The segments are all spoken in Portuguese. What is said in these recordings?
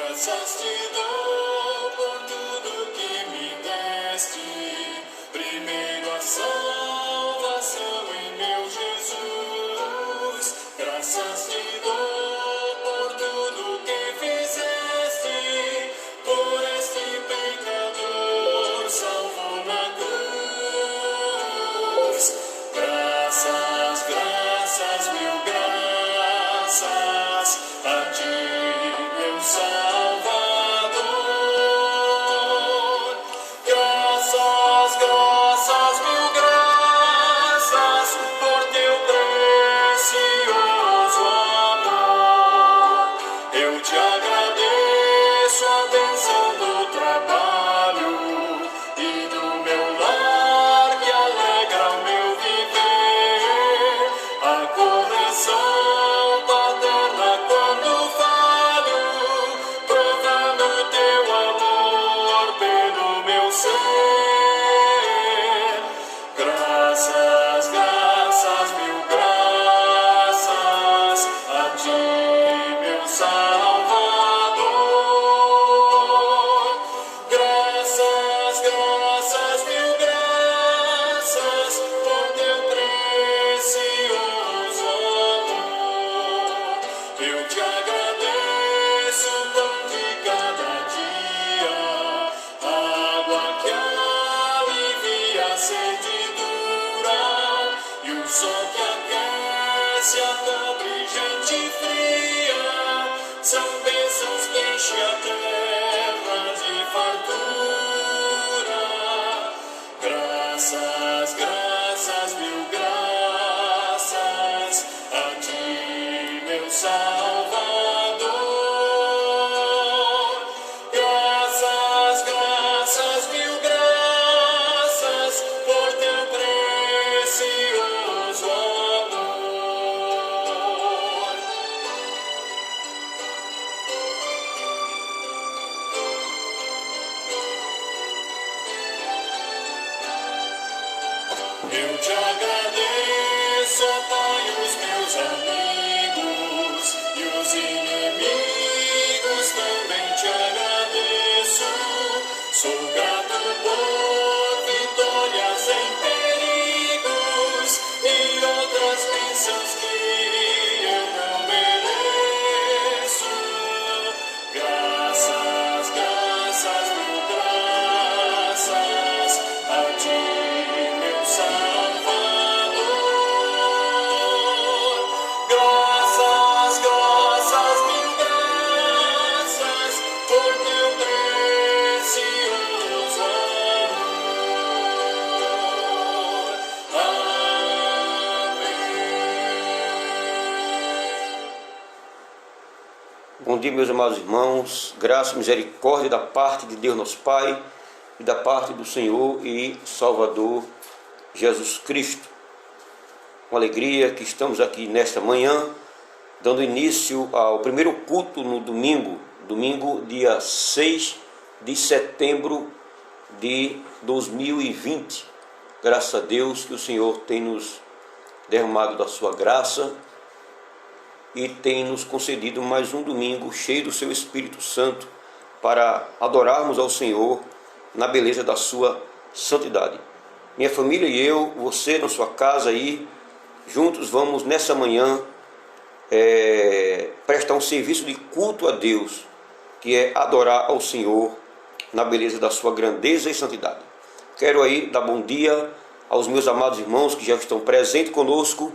Graças te dou por tudo que me deste. Primeiro a salvação em meu Jesus. Graças te dou por tudo que fizeste. Por este pecador salvou na cruz. Graças, graças, mil graças a ti, meu Salvador. Graças, graças, mil graças por teu precioso amor. Eu te agradeço a bênção do trabalho e do meu lar que alegra o meu viver. A correção paterna quando falho, provando teu amor pelo meu ser. Graças, graças, mil graças a ti, meu Salvador. Graças, graças, mil graças por teu precioso amor. Eu te agradeço o pão de cada dia, a água que alivia a sede dura e o sol que aquece a pobre gente fria. São bênçãos que enchem a terra de fartura. Graças, graças, mil graças a ti, meu Salvador. Graças, graças, mil graças por teu precioso amor. Eu te agradeço, ó Pai, os meus amigos e os inimigos também te agradeço. Sou grato por vitórias em perigos e outras bênçãos que eu não mereço. Graças, graças, mil graças a ti, meu Salvador. Graças, graças, mil graças por teu precioso amor. Amém. Bom dia, meus amados irmãos. Graça e misericórdia da parte de Deus nosso Pai e da parte do Senhor e Salvador Jesus Cristo. Com alegria que estamos aqui nesta manhã, dando início ao primeiro culto no domingo, dia 6 de setembro de 2020. Graças a Deus que o Senhor tem nos derramado da sua graça e tem nos concedido mais um domingo cheio do seu Espírito Santo para adorarmos ao Senhor na beleza da sua santidade. Minha família e eu, você na sua casa aí, juntos vamos nessa manhã prestar um serviço de culto a Deus, que é adorar ao Senhor na beleza da sua grandeza e santidade. Quero aí dar bom dia aos meus amados irmãos que já estão presentes conosco,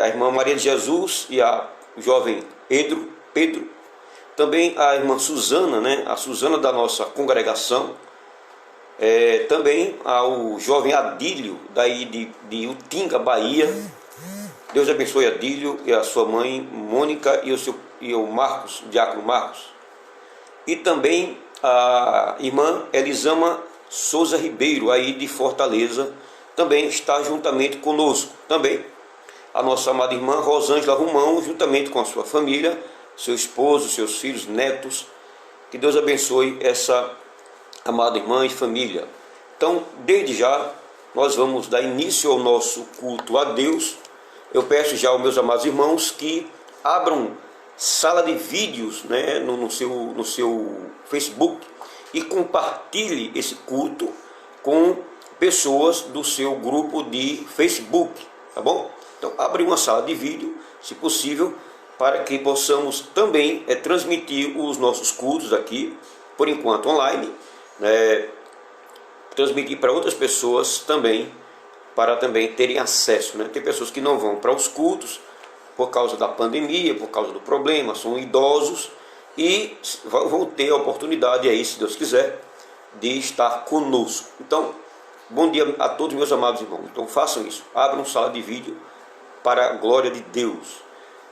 a irmã Maria de Jesus e a jovem Pedro, também a irmã Suzana, a Suzana da nossa congregação, também ao jovem Adílio, daí de Utinga, Bahia. Deus abençoe Adílio e a sua mãe Mônica e o Marcos, o diácono Marcos. E também a irmã Elisama Souza Ribeiro, aí de Fortaleza, também está juntamente conosco. Também a nossa amada irmã Rosângela Romão, juntamente com a sua família, seu esposo, seus filhos, netos. Que Deus abençoe essa amada irmã e família. Então, desde já, nós vamos dar início ao nosso culto a Deus. Eu peço já aos meus amados irmãos que abram sala de vídeos, né, no seu Facebook e compartilhe esse culto com pessoas do seu grupo de Facebook, tá bom? Então abre uma sala de vídeo, se possível, para que possamos também transmitir os nossos cultos aqui, por enquanto online, né, transmitir para outras pessoas também, para também terem acesso, né? Tem pessoas que não vão para os cultos por causa da pandemia, por causa do problema, são idosos e vão ter a oportunidade aí, se Deus quiser, de estar conosco. Então, bom dia a todos meus amados irmãos. Então façam isso, abram sala de vídeo para a glória de Deus.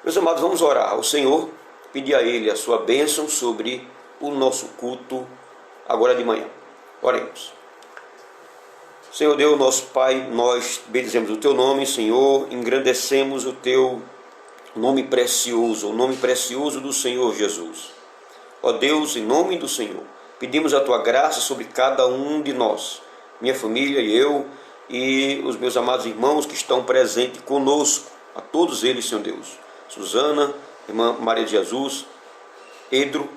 Meus amados, vamos orar ao Senhor, pedir a Ele a sua bênção sobre o nosso culto agora de manhã. Oremos. Senhor Deus, nosso Pai, nós bendizemos o Teu nome, Senhor, engrandecemos o Teu nome precioso, o nome precioso do Senhor Jesus. Ó Deus, em nome do Senhor, pedimos a Tua graça sobre cada um de nós, minha família e eu, e os meus amados irmãos que estão presentes conosco, a todos eles, Senhor Deus. Susana, irmã Maria de Jesus, Pedro,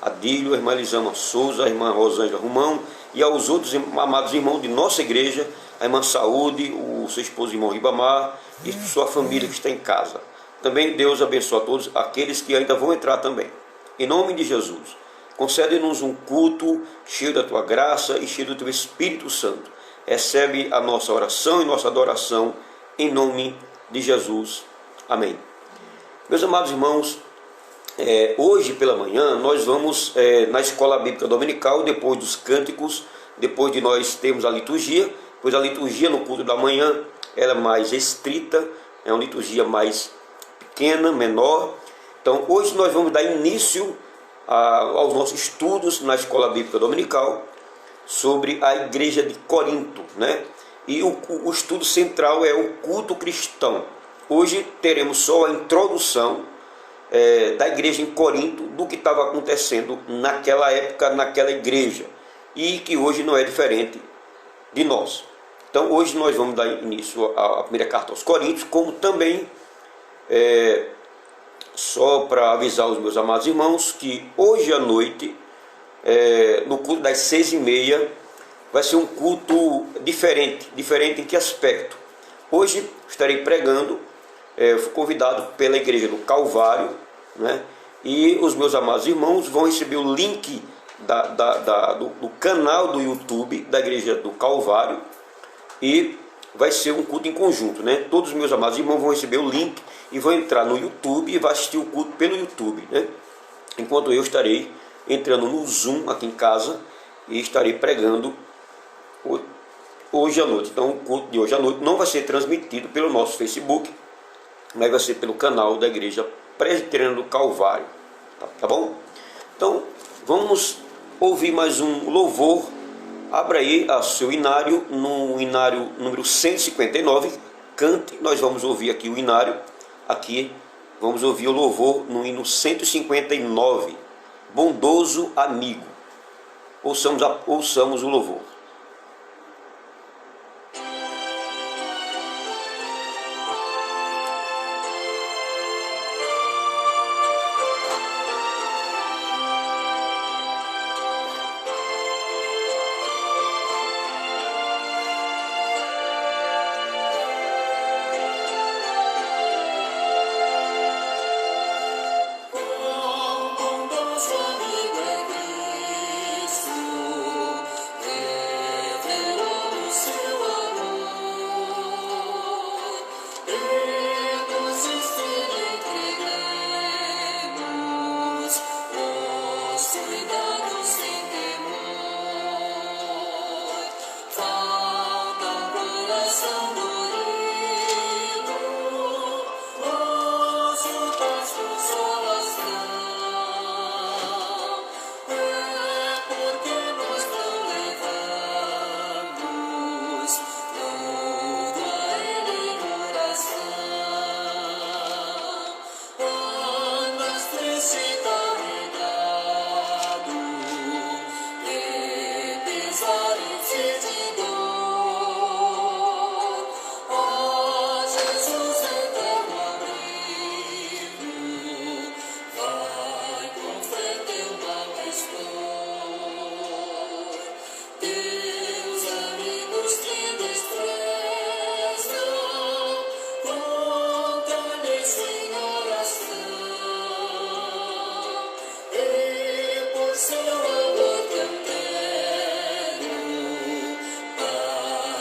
Adílio, a irmã Elisama Souza, a irmã Rosângela Romão, e aos outros amados irmãos de nossa igreja, a irmã Saúde, o seu esposo irmão Ribamar, e sua família que está em casa. Também Deus abençoe a todos aqueles que ainda vão entrar também. Em nome de Jesus, concede-nos um culto cheio da Tua graça e cheio do Teu Espírito Santo. Recebe a nossa oração e nossa adoração em nome de Jesus. Amém. Meus amados irmãos, hoje pela manhã nós vamos na escola bíblica dominical, depois dos cânticos, depois de nós termos a liturgia, pois a liturgia no culto da manhã ela é mais estrita, é uma liturgia mais pequena, menor. Então hoje nós vamos dar início aos nossos estudos na escola bíblica dominical sobre a igreja de Corinto, né? E o estudo central é o culto cristão. Hoje teremos só a introdução da igreja em Corinto, do que estava acontecendo naquela época, naquela igreja, e que hoje não é diferente de nós. Então hoje nós vamos dar início à primeira carta aos Coríntios, como também, só para avisar os meus amados irmãos, que hoje à noite, no culto das 6h30, vai ser um culto diferente. Diferente em que aspecto? Hoje estarei pregando, fui convidado pela igreja do Calvário, né? E os meus amados irmãos vão receber o link do canal do YouTube da igreja do Calvário, e vai ser um culto em conjunto, né? Todos os meus amados irmãos vão receber o link e vão entrar no YouTube e vai assistir o culto pelo YouTube, né? Enquanto eu estarei entrando no Zoom aqui em casa e estarei pregando hoje à noite. Então o culto de hoje à noite não vai ser transmitido pelo nosso Facebook, mas vai ser pelo canal da igreja Presbiteriana do Calvário, tá bom? Então vamos ouvir mais um louvor. Abra aí o seu inário, no inário número 159, cante. Nós vamos ouvir aqui o inário, aqui vamos ouvir o louvor no hino 159, Bondoso Amigo. Ouçamos o louvor. Bondoso amigo é Cristo,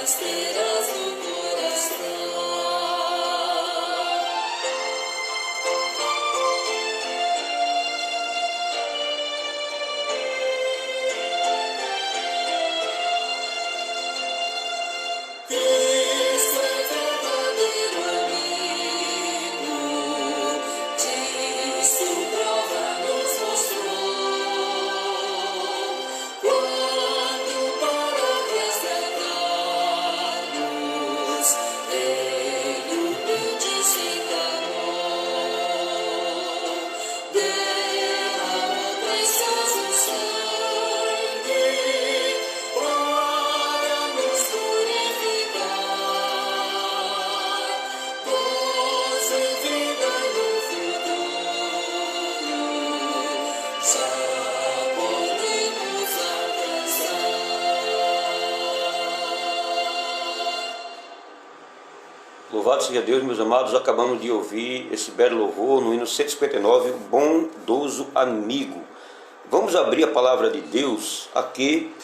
paz terás no coração. Cristo é verdadeiro amigo, disso prova nos mostrou, quando para resgatar-nos, Ele humilde se encarnou, derramou precioso sangue para nos purificar, pois em vida no futuro já podemos alcançar. Louvado seja Deus, meus amados, acabamos de ouvir esse belo louvor no hino 159, Bondoso Amigo. Vamos abrir a palavra de Deus aqui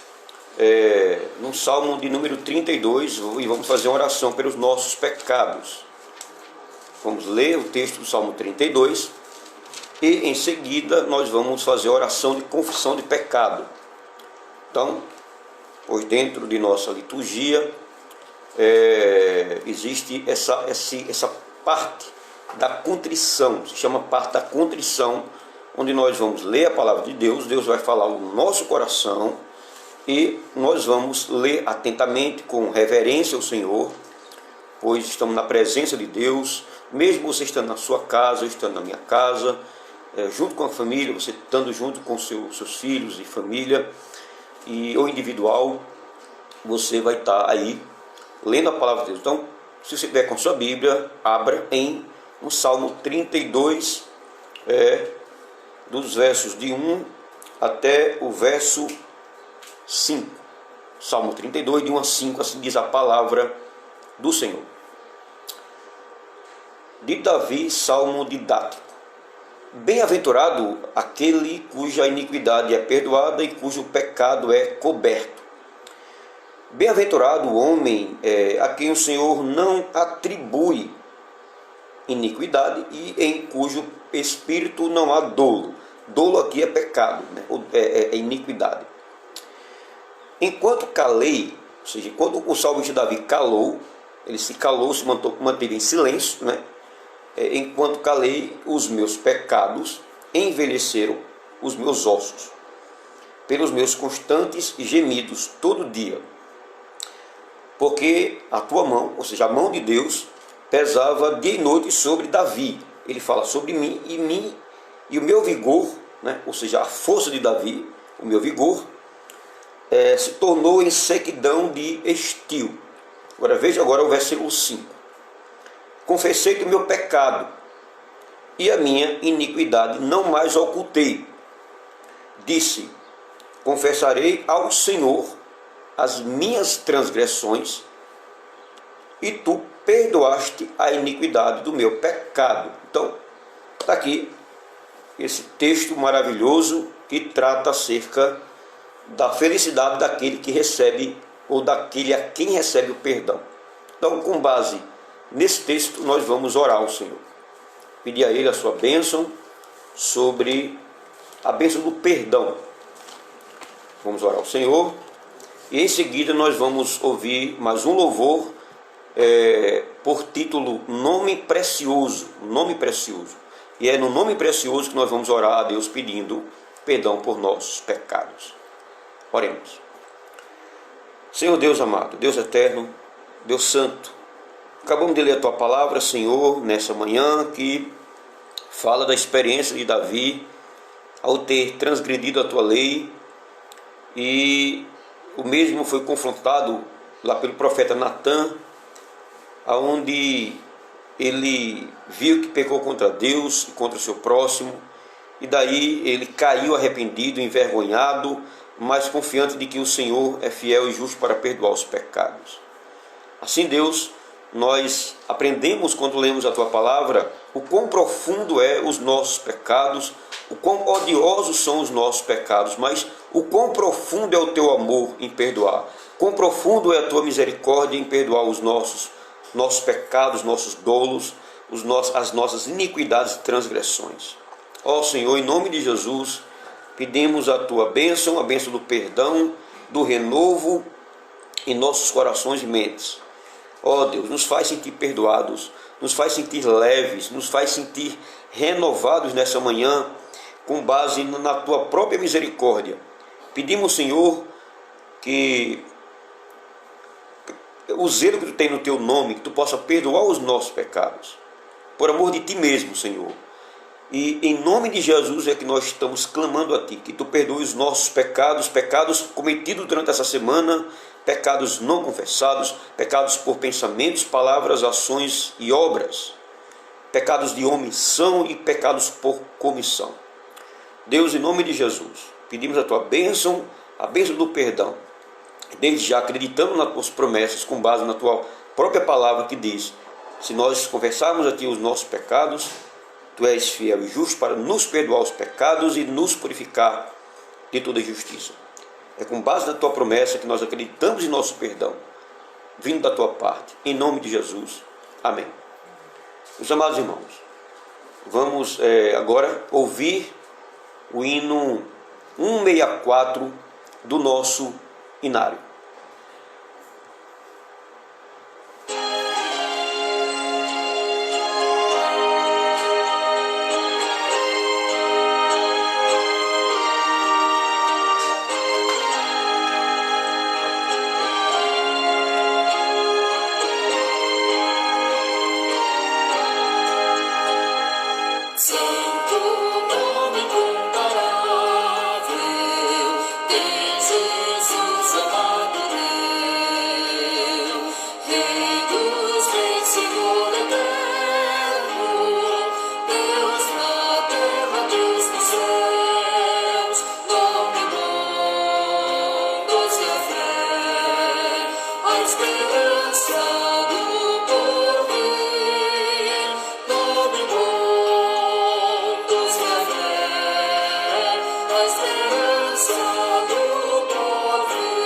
no Salmo de número 32 e vamos fazer uma oração pelos nossos pecados. Vamos ler o texto do Salmo 32 e em seguida nós vamos fazer a oração de confissão de pecado. Então, pois dentro de nossa liturgia existe essa parte da contrição, se chama parte da contrição, onde nós vamos ler a palavra de Deus, Deus vai falar no nosso coração e nós vamos ler atentamente, com reverência ao Senhor, pois estamos na presença de Deus, mesmo você estando na sua casa, eu estando na minha casa, junto com a família, você estando junto com seus filhos e família, ou individual, você vai estar aí lendo a palavra de Deus. Então, se você estiver com sua Bíblia, abra no Salmo 32, dos versos de 1 até o verso 5. Salmo 32, de 1 a 5, assim diz a palavra do Senhor. De Davi, salmo didático. Bem-aventurado aquele cuja iniquidade é perdoada e cujo pecado é coberto. Bem-aventurado o homem a quem o Senhor não atribui iniquidade e em cujo espírito não há dolo. Dolo aqui é pecado, né? É iniquidade. Enquanto calei, ou seja, quando o salmista Davi calou, ele se calou, se manteve em silêncio, né? Enquanto calei, os meus pecados envelheceram os meus ossos, pelos meus constantes gemidos todo dia. Porque a tua mão, ou seja, a mão de Deus, pesava dia e noite sobre Davi. Ele fala sobre mim e o meu vigor, né? Ou seja, a força de Davi, o meu vigor, se tornou em sequidão de estio. Agora veja agora o versículo 5. Confessei-te o meu pecado e a minha iniquidade não mais ocultei. Disse, confessarei ao Senhor as minhas transgressões e tu perdoaste a iniquidade do meu pecado. Então, está aqui esse texto maravilhoso que trata acerca da felicidade daquele que recebe, ou daquele a quem recebe o perdão. Então, com base nesse texto, nós vamos orar ao Senhor. Pedir a Ele a sua bênção sobre a bênção do perdão. Vamos orar ao Senhor. E em seguida nós vamos ouvir mais um louvor por título Nome Precioso. Nome Precioso. E é no nome precioso que nós vamos orar a Deus pedindo perdão por nossos pecados. Oremos. Senhor Deus amado, Deus eterno, Deus santo, acabamos de ler a Tua palavra, Senhor, nessa manhã, que fala da experiência de Davi ao ter transgredido a Tua lei, e o mesmo foi confrontado lá pelo profeta Natã, onde ele viu que pecou contra Deus e contra o seu próximo, e daí ele caiu arrependido, envergonhado, mas confiante de que o Senhor é fiel e justo para perdoar os pecados. Assim, Deus, nós aprendemos quando lemos a Tua palavra o quão profundo é os nossos pecados, o quão odiosos são os nossos pecados, mas o quão profundo é o teu amor em perdoar, quão profundo é a tua misericórdia em perdoar os nossos pecados, nossos dolos, as nossas iniquidades e transgressões. Ó Senhor, em nome de Jesus, pedimos a tua bênção, a bênção do perdão, do renovo em nossos corações e mentes. Ó Deus, nos faz sentir perdoados, nos faz sentir leves, nos faz sentir renovados nessa manhã, com base na tua própria misericórdia. Pedimos, Senhor, que o zelo que tu tem no teu nome, que tu possa perdoar os nossos pecados, por amor de ti mesmo, Senhor. E em nome de Jesus é que nós estamos clamando a ti, que tu perdoe os nossos pecados, pecados cometidos durante essa semana, pecados não confessados, pecados por pensamentos, palavras, ações e obras, pecados de omissão e pecados por comissão. Deus, em nome de Jesus, pedimos a tua bênção, a bênção do perdão, desde já acreditando nas tuas promessas, com base na tua própria palavra que diz: se nós confessarmos a ti os nossos pecados, tu és fiel e justo para nos perdoar os pecados e nos purificar de toda injustiça. É com base na tua promessa que nós acreditamos em nosso perdão, vindo da tua parte. Em nome de Jesus. Amém. Meus amados irmãos, vamos agora ouvir o hino 164 do nosso inário. Santo nome incomparável de Jesus amado Deus, Rei dos reis, Senhor eterno, Deus na terra, Deus nos céus, nome bom dos da fé, a esperança do porvir, nome bom. A esperança do porvir,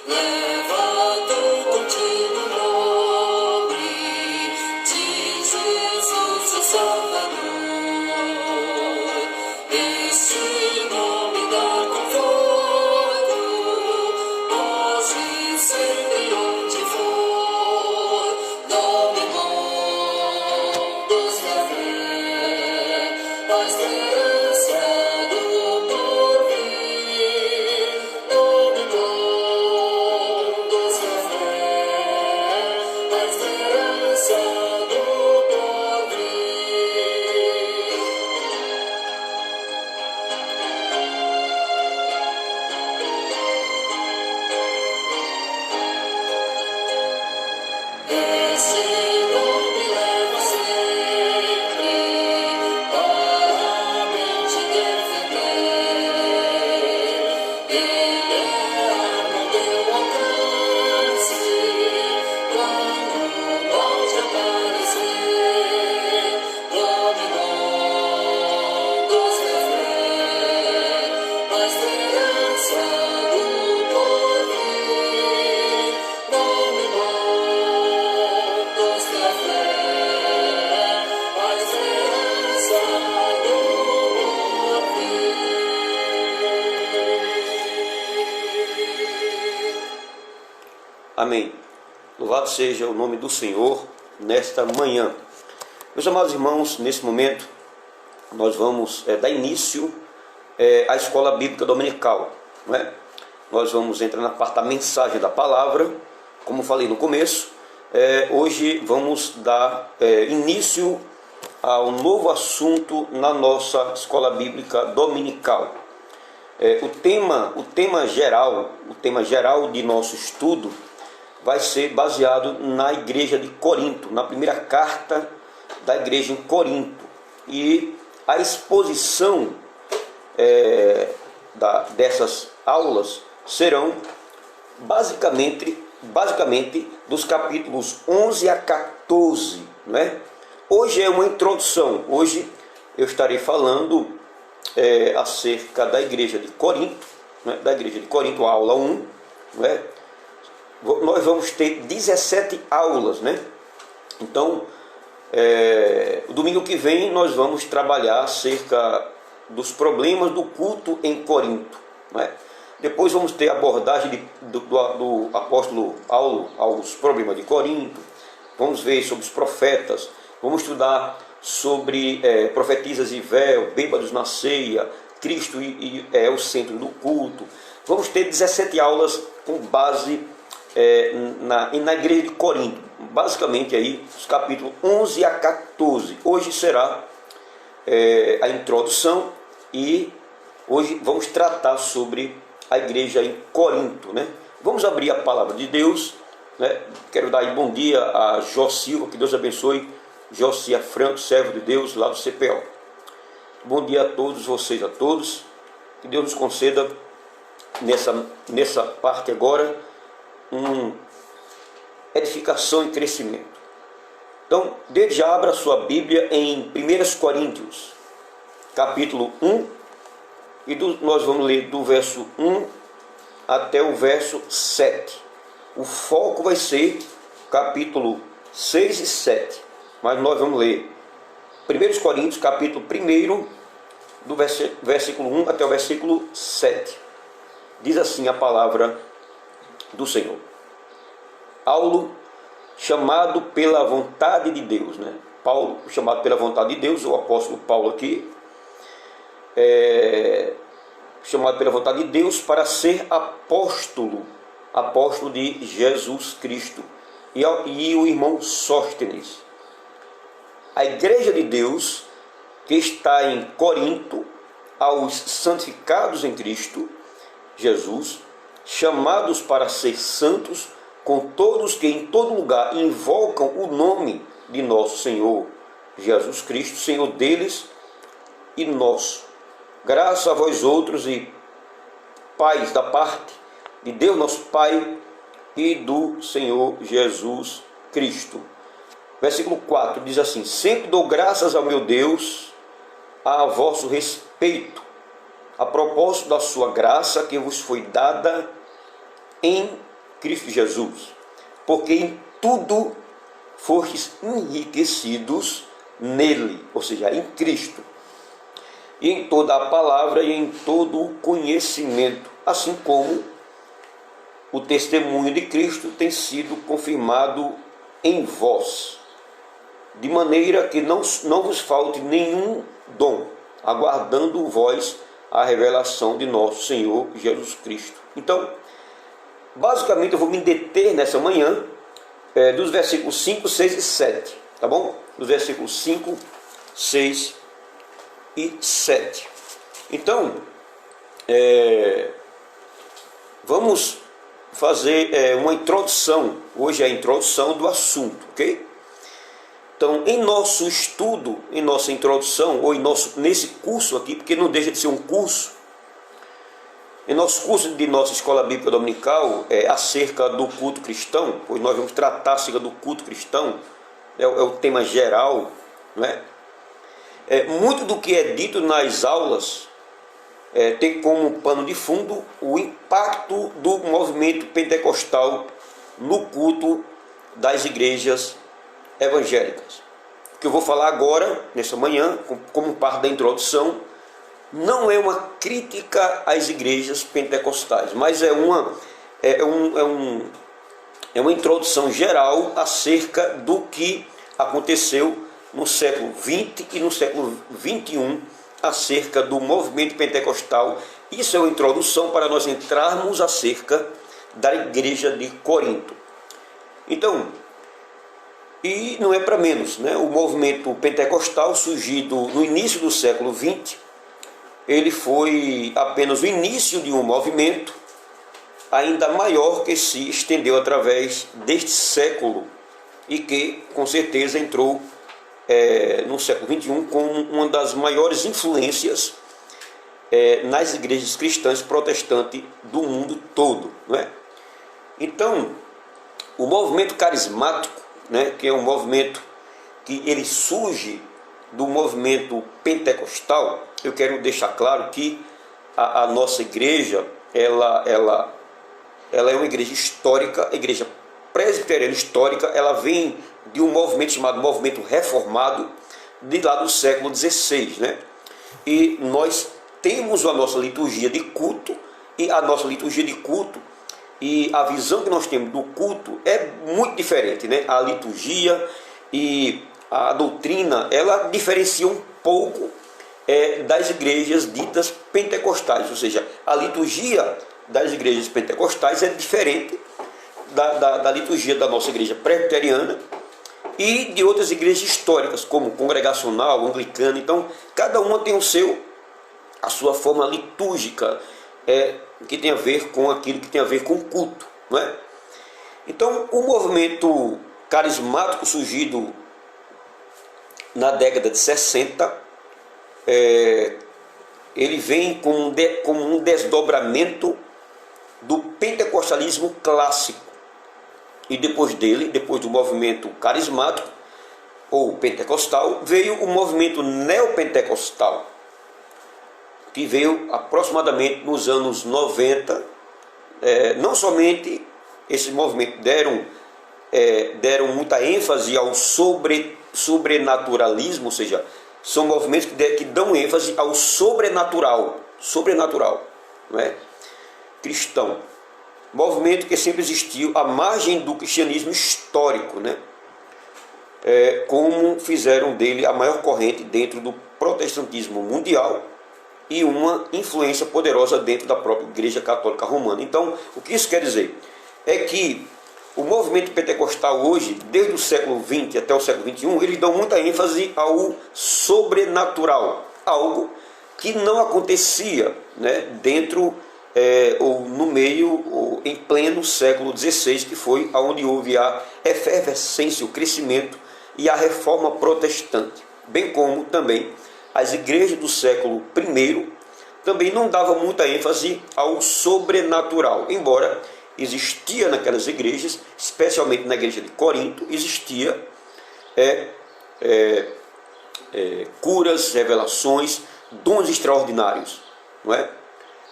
levado contigo nome de Jesus o Salvador. Este nome dá conforto, hoje, sempre, onde for, nome bom dos da fé, a esperança do porvir, nome bom dos da fé, a esperança do porvir. Este nome leva sempre para a mente defender. Ele é arma ao teu alcance quando pode aparecer. Nome bom dos da fé, a esperança do porvir, nome bom dos da fé, a esperança do porvir. Amém. Louvado seja o nome do Senhor nesta manhã. Meus amados irmãos, nesse momento nós vamos dar início à escola bíblica dominical, não é? Nós vamos entrar na parte da mensagem da palavra, como falei no começo. Hoje vamos dar início a um novo assunto na nossa escola bíblica dominical. O tema geral de nosso estudo vai ser baseado na igreja de Corinto, na primeira carta da igreja em Corinto. E a exposição dessas aulas serão basicamente dos capítulos 11 a 14, né? Hoje é uma introdução. Hoje eu estarei falando acerca da igreja de Corinto, né? Da igreja de Corinto, a aula 1, né? Nós vamos ter 17 aulas, né? Então, o domingo que vem nós vamos trabalhar acerca dos problemas do culto em Corinto, né? Depois vamos ter a abordagem do apóstolo Paulo aos problemas de Corinto. Vamos ver sobre os profetas. Vamos estudar sobre profetisas e véu, bêbados na ceia, Cristo é o centro do culto. Vamos ter 17 aulas com base na igreja de Corinto. Basicamente aí os capítulos 11 a 14. Hoje será a introdução e hoje vamos tratar sobre a igreja em Corinto, né? Vamos abrir a palavra de Deus, né? Quero dar bom dia a Jó Silva, que Deus abençoe. Josia Franco, servo de Deus, lá do CPO. Bom dia a todos vocês, a todos. Que Deus nos conceda nessa parte agora edificação e crescimento. Então, desde já abra sua Bíblia em 1 Coríntios, capítulo 1. E nós vamos ler do verso 1 até o verso 7. O foco vai ser capítulo 6 e 7. Mas nós vamos ler 1 Coríntios, capítulo 1, do versículo 1 até o versículo 7. Diz assim a palavra do Senhor. Paulo, chamado pela vontade de Deus, né? Paulo, chamado pela vontade de Deus, o apóstolo Paulo aqui, chamado pela vontade de Deus para ser apóstolo de Jesus Cristo, e o irmão Sóstenes. A igreja de Deus que está em Corinto, aos santificados em Cristo Jesus, chamados para ser santos, com todos que em todo lugar invocam o nome de nosso Senhor Jesus Cristo, Senhor deles e nosso. Graças a vós outros e pais da parte de Deus nosso Pai e do Senhor Jesus Cristo. Versículo 4 diz assim: sempre dou graças ao meu Deus a vosso respeito, a propósito da sua graça que vos foi dada em Cristo Jesus, porque em tudo fostes enriquecidos nele, ou seja, em Cristo, e em toda a palavra e em todo o conhecimento, assim como o testemunho de Cristo tem sido confirmado em vós, de maneira que não vos falte nenhum dom, aguardando vós a revelação de nosso Senhor Jesus Cristo. Então, basicamente eu vou me deter nessa manhã dos versículos 5, 6 e 7, tá bom? Dos versículos 5, 6 e 7. Então, vamos fazer uma introdução. Hoje é a introdução do assunto, ok? Então, em nosso estudo, em nossa introdução, ou nesse curso aqui, porque não deixa de ser um curso, em nosso curso de nossa Escola Bíblica Dominical, acerca do culto cristão, pois nós vamos tratar acerca do culto cristão, é o tema geral, não é? Muito do que é dito nas aulas tem como pano de fundo o impacto do movimento pentecostal no culto das igrejas evangélicas. O que eu vou falar agora, nessa manhã, como parte da introdução, não é uma crítica às igrejas pentecostais, mas é uma introdução geral acerca do que aconteceu no século XX e no século XXI, acerca do movimento pentecostal. Isso é uma introdução para nós entrarmos acerca da igreja de Corinto. Então, e não é para menos, né? O movimento pentecostal, surgido no início do século XX, ele foi apenas o início de um movimento ainda maior que se estendeu através deste século e que, com certeza, entrou no século XXI como uma das maiores influências nas igrejas cristãs protestantes do mundo todo, não é? Então, o movimento carismático, né, que é um movimento que ele surge do movimento pentecostal, eu quero deixar claro que a nossa igreja, ela é uma igreja histórica, igreja presbiteriana histórica. Ela vem de um movimento chamado movimento reformado, de lá do século XVI, né? E nós temos a nossa liturgia de culto, e a nossa liturgia de culto e a visão que nós temos do culto é muito diferente, né? A liturgia e a doutrina, ela diferencia um pouco das igrejas ditas pentecostais, ou seja, a liturgia das igrejas pentecostais é diferente da liturgia da nossa igreja presbiteriana e de outras igrejas históricas, como congregacional, anglicana. Então, cada uma tem a sua forma litúrgica, que tem a ver com aquilo que tem a ver com o culto, não é? Então, o movimento carismático surgido na década de 60, ele vem como um desdobramento do pentecostalismo clássico. E depois dele, depois do movimento carismático ou pentecostal, veio o movimento neopentecostal, que veio aproximadamente nos anos 90. Não somente esse movimento deram muita ênfase ao sobrenaturalismo, ou seja, são movimentos que dão ênfase ao sobrenatural, não é? Cristão. Movimento que sempre existiu à margem do cristianismo histórico, né? Como fizeram dele a maior corrente dentro do protestantismo mundial e uma influência poderosa dentro da própria Igreja Católica Romana. Então, o que isso quer dizer? É que o movimento pentecostal hoje, desde o século XX até o século XXI, eles dão muita ênfase ao sobrenatural, algo que não acontecia, né, dentro ou no meio, ou em pleno século XVI, que foi onde houve a efervescência, o crescimento e a reforma protestante, bem como também as igrejas do século I também não davam muita ênfase ao sobrenatural, embora existia naquelas igrejas, especialmente na igreja de Corinto, existia curas, revelações, dons extraordinários, não é?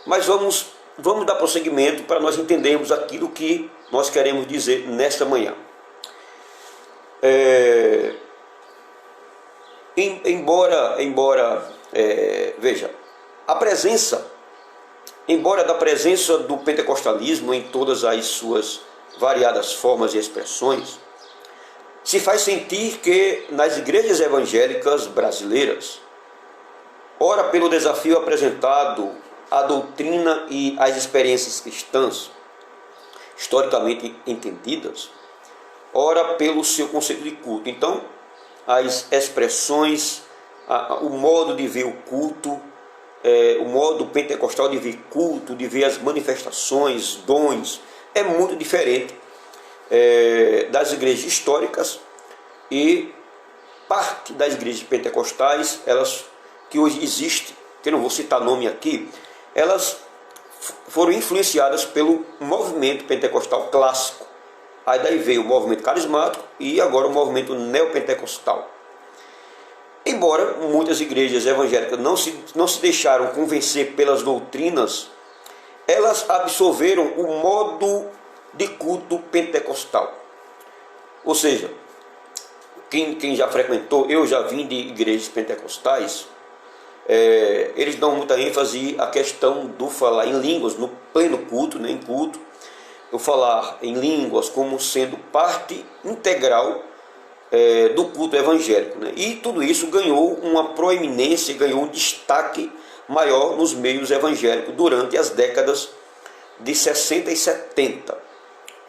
Mas vamos dar prosseguimento para nós entendermos aquilo que nós queremos dizer nesta manhã. Veja, embora da presença do pentecostalismo em todas as suas variadas formas e expressões, se faz sentir que nas igrejas evangélicas brasileiras, ora pelo desafio apresentado à doutrina e às experiências cristãs, historicamente entendidas, ora pelo seu conceito de culto. Então, as expressões, o modo de ver o culto, o modo pentecostal de ver culto, de ver as manifestações, dons, é muito diferente das igrejas históricas, e parte das igrejas pentecostais, elas que hoje existem, que eu não vou citar nome aqui, elas foram influenciadas pelo movimento pentecostal clássico. Aí daí veio o movimento carismático e agora o movimento neopentecostal. Embora muitas igrejas evangélicas não se deixaram convencer pelas doutrinas, elas absorveram o modo de culto pentecostal. Ou seja, quem já frequentou, eu já vim de igrejas pentecostais, eles dão muita ênfase à questão do falar em línguas no pleno culto, né, em culto, o falar em línguas como sendo parte integral do culto evangélico, né? E tudo isso ganhou uma proeminência, ganhou um destaque maior nos meios evangélicos durante as décadas de 60 e 70,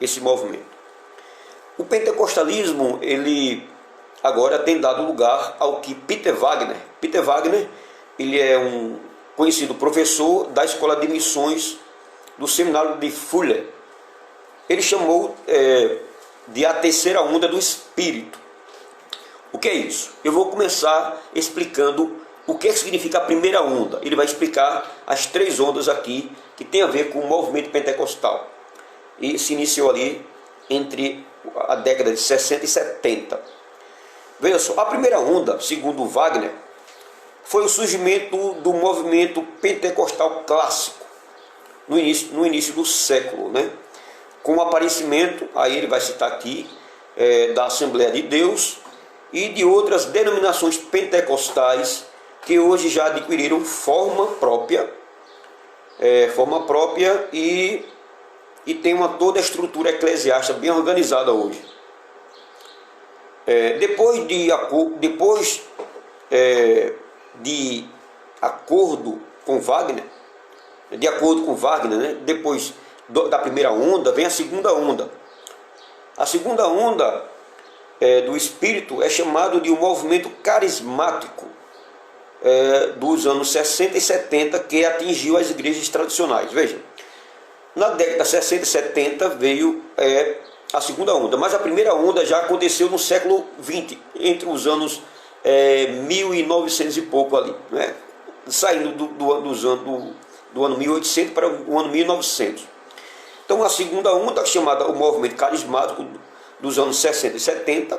esse movimento. O pentecostalismo, ele agora tem dado lugar ao que Peter Wagner, ele é um conhecido professor da Escola de Missões do Seminário de Fuller. Ele chamou de a terceira onda do Espírito. O que é isso? Eu vou começar explicando o que significa a primeira onda. Ele vai explicar as três ondas aqui, que tem a ver com o movimento pentecostal. E se iniciou ali entre a década de 60 e 70. Veja só, a primeira onda, segundo Wagner, foi o surgimento do movimento pentecostal clássico, no início do século, né? Com o aparecimento, aí ele vai citar aqui, da Assembleia de Deus e de outras denominações pentecostais que hoje já adquiriram forma própria e tem toda a estrutura eclesiástica bem organizada hoje. Depois de acordo com Wagner, né? Depois da primeira onda vem a segunda onda. A segunda onda do Espírito é chamado de um movimento carismático dos anos 60 e 70, que atingiu as igrejas tradicionais. Veja, na década de 60 e 70 veio a segunda onda, mas a primeira onda já aconteceu no século XX, entre os anos 1900 e pouco ali, né? Saindo do ano 1800 para o ano 1900. Então a segunda onda, chamada o movimento carismático dos anos 60 e 70,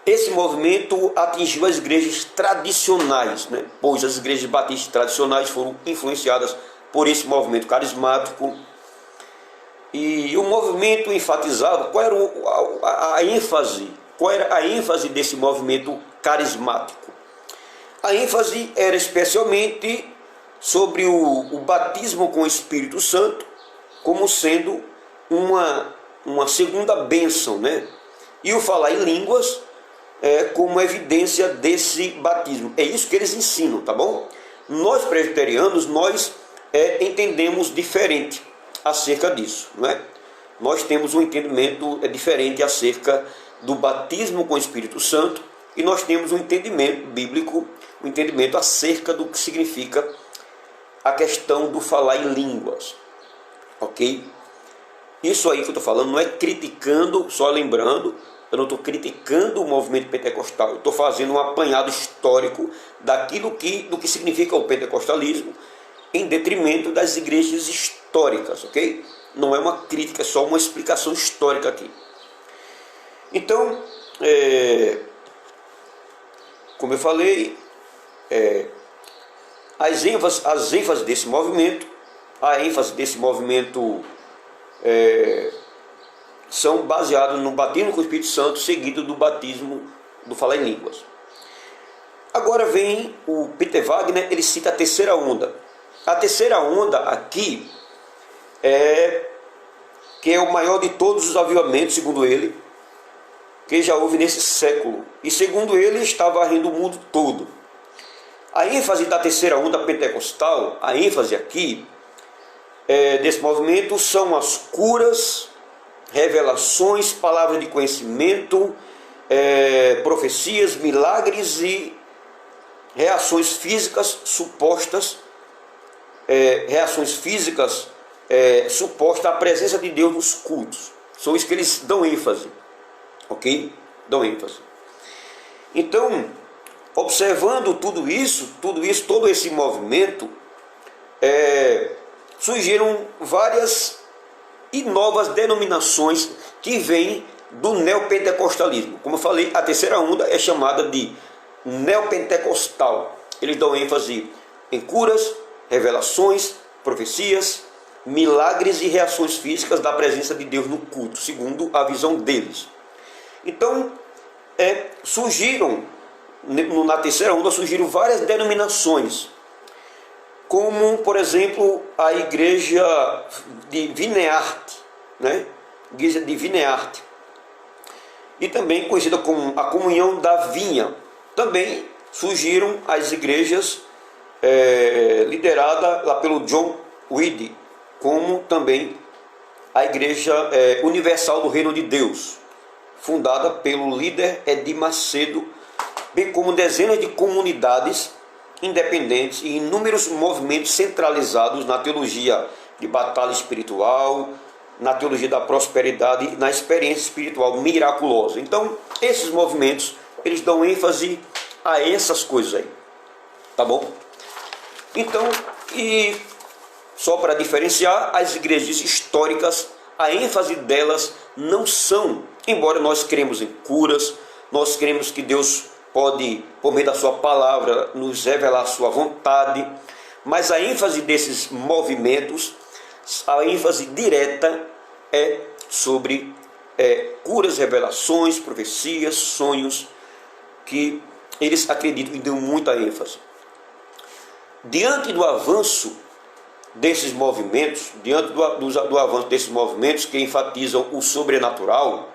esse movimento atingiu as igrejas tradicionais, né? Pois as igrejas batistas tradicionais foram influenciadas por esse movimento carismático. E o movimento enfatizava qual era a ênfase. Qual era a ênfase desse movimento carismático? A ênfase era especialmente sobre o batismo com o Espírito Santo, como sendo uma segunda bênção, né? E o falar em línguas como evidência desse batismo. É isso que eles ensinam, tá bom? Nós presbiterianos, nós entendemos diferente acerca disso, não é? Nós temos um entendimento diferente acerca do batismo com o Espírito Santo, e nós temos um entendimento bíblico, um entendimento acerca do que significa a questão do falar em línguas, ok? Isso aí que eu estou falando não é criticando, só lembrando, eu não estou criticando o movimento pentecostal, eu estou fazendo um apanhado histórico do que significa o pentecostalismo, em detrimento das igrejas históricas, ok? Não é uma crítica, é só uma explicação histórica aqui. Então, como eu falei, as ênfases desse movimento, são baseadas no batismo com o Espírito Santo, seguido do batismo do falar em línguas. Agora vem o Peter Wagner, ele cita a terceira onda. A terceira onda aqui que é o maior de todos os avivamentos, segundo ele, que já houve nesse século. E segundo ele, está varrendo o mundo todo. A ênfase da terceira onda pentecostal, a ênfase aqui desse movimento são as curas, revelações, palavras de conhecimento, profecias, milagres e reações físicas supostas, supostas à presença de Deus nos cultos. São isso que eles dão ênfase, ok? Dão ênfase. Então, observando todo esse movimento, surgiram várias e novas denominações que vêm do neopentecostalismo. Como eu falei, a terceira onda é chamada de neopentecostal. Eles dão ênfase em curas, revelações, profecias, milagres e reações físicas da presença de Deus no culto, segundo a visão deles. Então, na terceira onda surgiram várias denominações, como, por exemplo, a igreja de Vinearte, né? Igreja de Vinearte, e também conhecida como a Comunhão da Vinha. Também surgiram as igrejas liderada lá pelo John Weed, como também a Igreja Universal do Reino de Deus, fundada pelo líder Edir Macedo, bem como dezenas de comunidades independentes e inúmeros movimentos centralizados na teologia de batalha espiritual, na teologia da prosperidade e na experiência espiritual miraculosa. Então, esses movimentos, eles dão ênfase a essas coisas aí, tá bom? Então, e só para diferenciar, as igrejas históricas, a ênfase delas não são, embora nós cremos em curas, Nós cremos que Deus pode, por meio da sua palavra, nos revelar a sua vontade, mas a ênfase desses movimentos, a ênfase direta é sobre curas, revelações, profecias, sonhos, que eles acreditam e dão muita ênfase. Diante do avanço desses movimentos, diante do avanço desses movimentos que enfatizam o sobrenatural,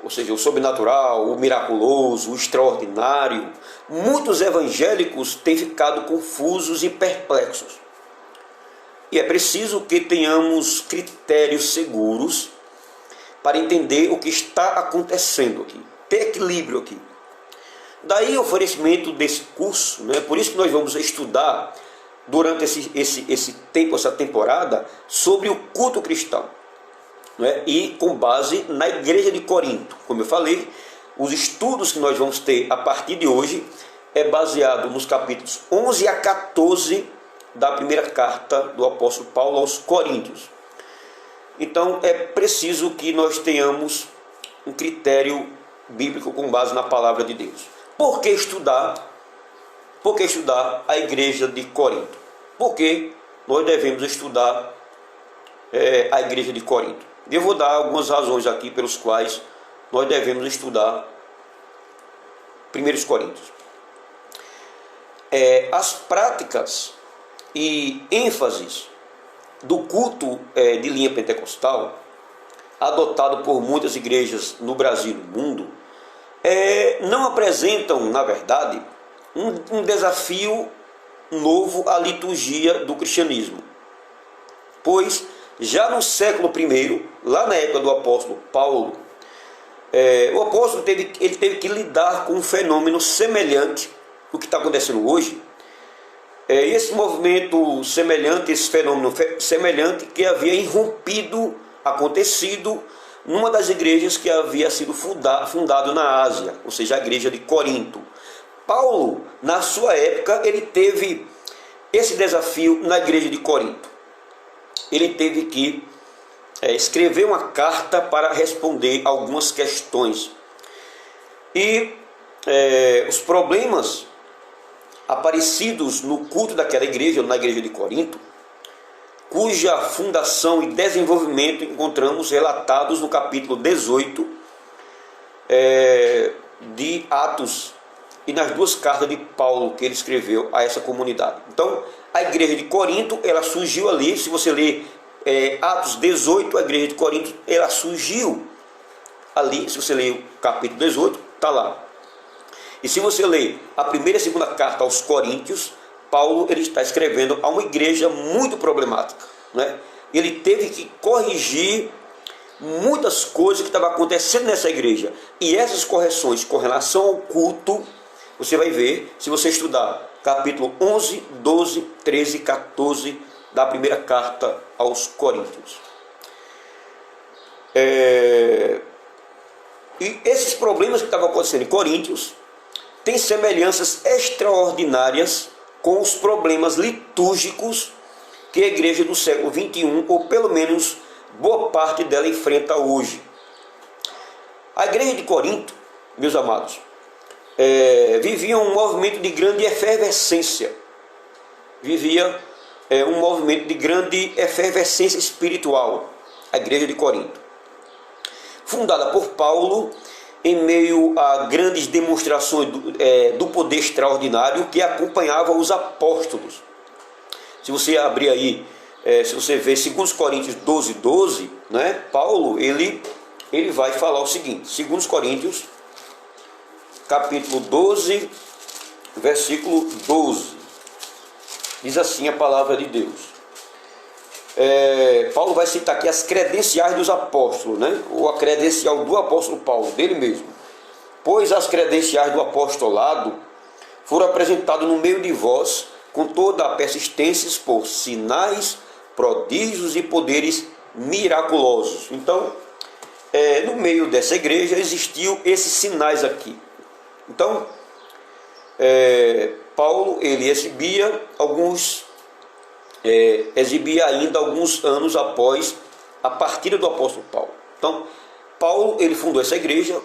ou seja, o sobrenatural, o miraculoso, o extraordinário, muitos evangélicos têm ficado confusos e perplexos. E é preciso que tenhamos critérios seguros para entender o que está acontecendo aqui, ter equilíbrio aqui. Daí o oferecimento desse curso, né? Por isso que nós vamos estudar durante esse tempo, essa temporada, sobre o culto cristão, né? E com base na igreja de Corinto. Como eu falei, os estudos que nós vamos ter a partir de hoje é baseado nos capítulos 11 a 14 da primeira carta do apóstolo Paulo aos Coríntios. Então é preciso que nós tenhamos um critério bíblico com base na palavra de Deus. Por que estudar? Por que estudar a igreja de Corinto? Porque nós devemos estudar a igreja de Corinto. Eu vou dar algumas razões aqui pelos quais nós devemos estudar 1 Coríntios. As práticas e ênfases do culto de linha pentecostal, adotado por muitas igrejas no Brasil e no mundo, não apresentam, na verdade, um desafio novo à liturgia do cristianismo. Pois, já no século I, lá na época do apóstolo Paulo, o apóstolo teve que lidar com um fenômeno semelhante ao que está acontecendo hoje. Esse movimento semelhante, esse fenômeno semelhante que havia acontecido numa das igrejas que havia sido fundado na Ásia, ou seja, a igreja de Corinto. Paulo, na sua época, ele teve esse desafio na igreja de Corinto. Ele teve que escrever uma carta para responder algumas questões. E os problemas aparecidos no culto daquela igreja, na igreja de Corinto, cuja fundação e desenvolvimento encontramos relatados no capítulo 18 de Atos e nas duas cartas de Paulo que ele escreveu a essa comunidade. Então, a igreja de Corinto, ela surgiu ali. Se você ler Atos 18, a igreja de Corinto, ela surgiu ali. Se você ler o capítulo 18, está lá. E se você ler a primeira e segunda carta aos Coríntios, Paulo ele está escrevendo a uma igreja muito problemática, né? Ele teve que corrigir muitas coisas que estavam acontecendo nessa igreja. E essas correções com relação ao culto, você vai ver, se você estudar capítulo 11, 12, 13 e 14 da primeira carta aos Coríntios. E esses problemas que estavam acontecendo em Coríntios têm semelhanças extraordinárias com os problemas litúrgicos que a igreja do século XXI, ou pelo menos boa parte dela, enfrenta hoje. A igreja de Corinto, meus amados, vivia um movimento de grande efervescência. Vivia um movimento de grande efervescência espiritual, a igreja de Corinto. Fundada por Paulo, em meio a grandes demonstrações do poder extraordinário que acompanhava os apóstolos. Se você abrir aí, se você ver 2 Coríntios 12, 12, né, Paulo, ele vai falar o seguinte, 2 Coríntios, capítulo 12, versículo 12, diz assim a palavra de Deus. Paulo vai citar aqui as credenciais dos apóstolos, né? Ou a credencial do apóstolo Paulo, dele mesmo. Pois as credenciais do apostolado foram apresentadas no meio de vós, com toda a persistência por sinais, prodígios e poderes miraculosos. Então, no meio dessa igreja existiam esses sinais aqui. Então, Paulo, ele exibia ainda alguns anos após a partida do apóstolo Paulo. Então, Paulo, ele fundou essa igreja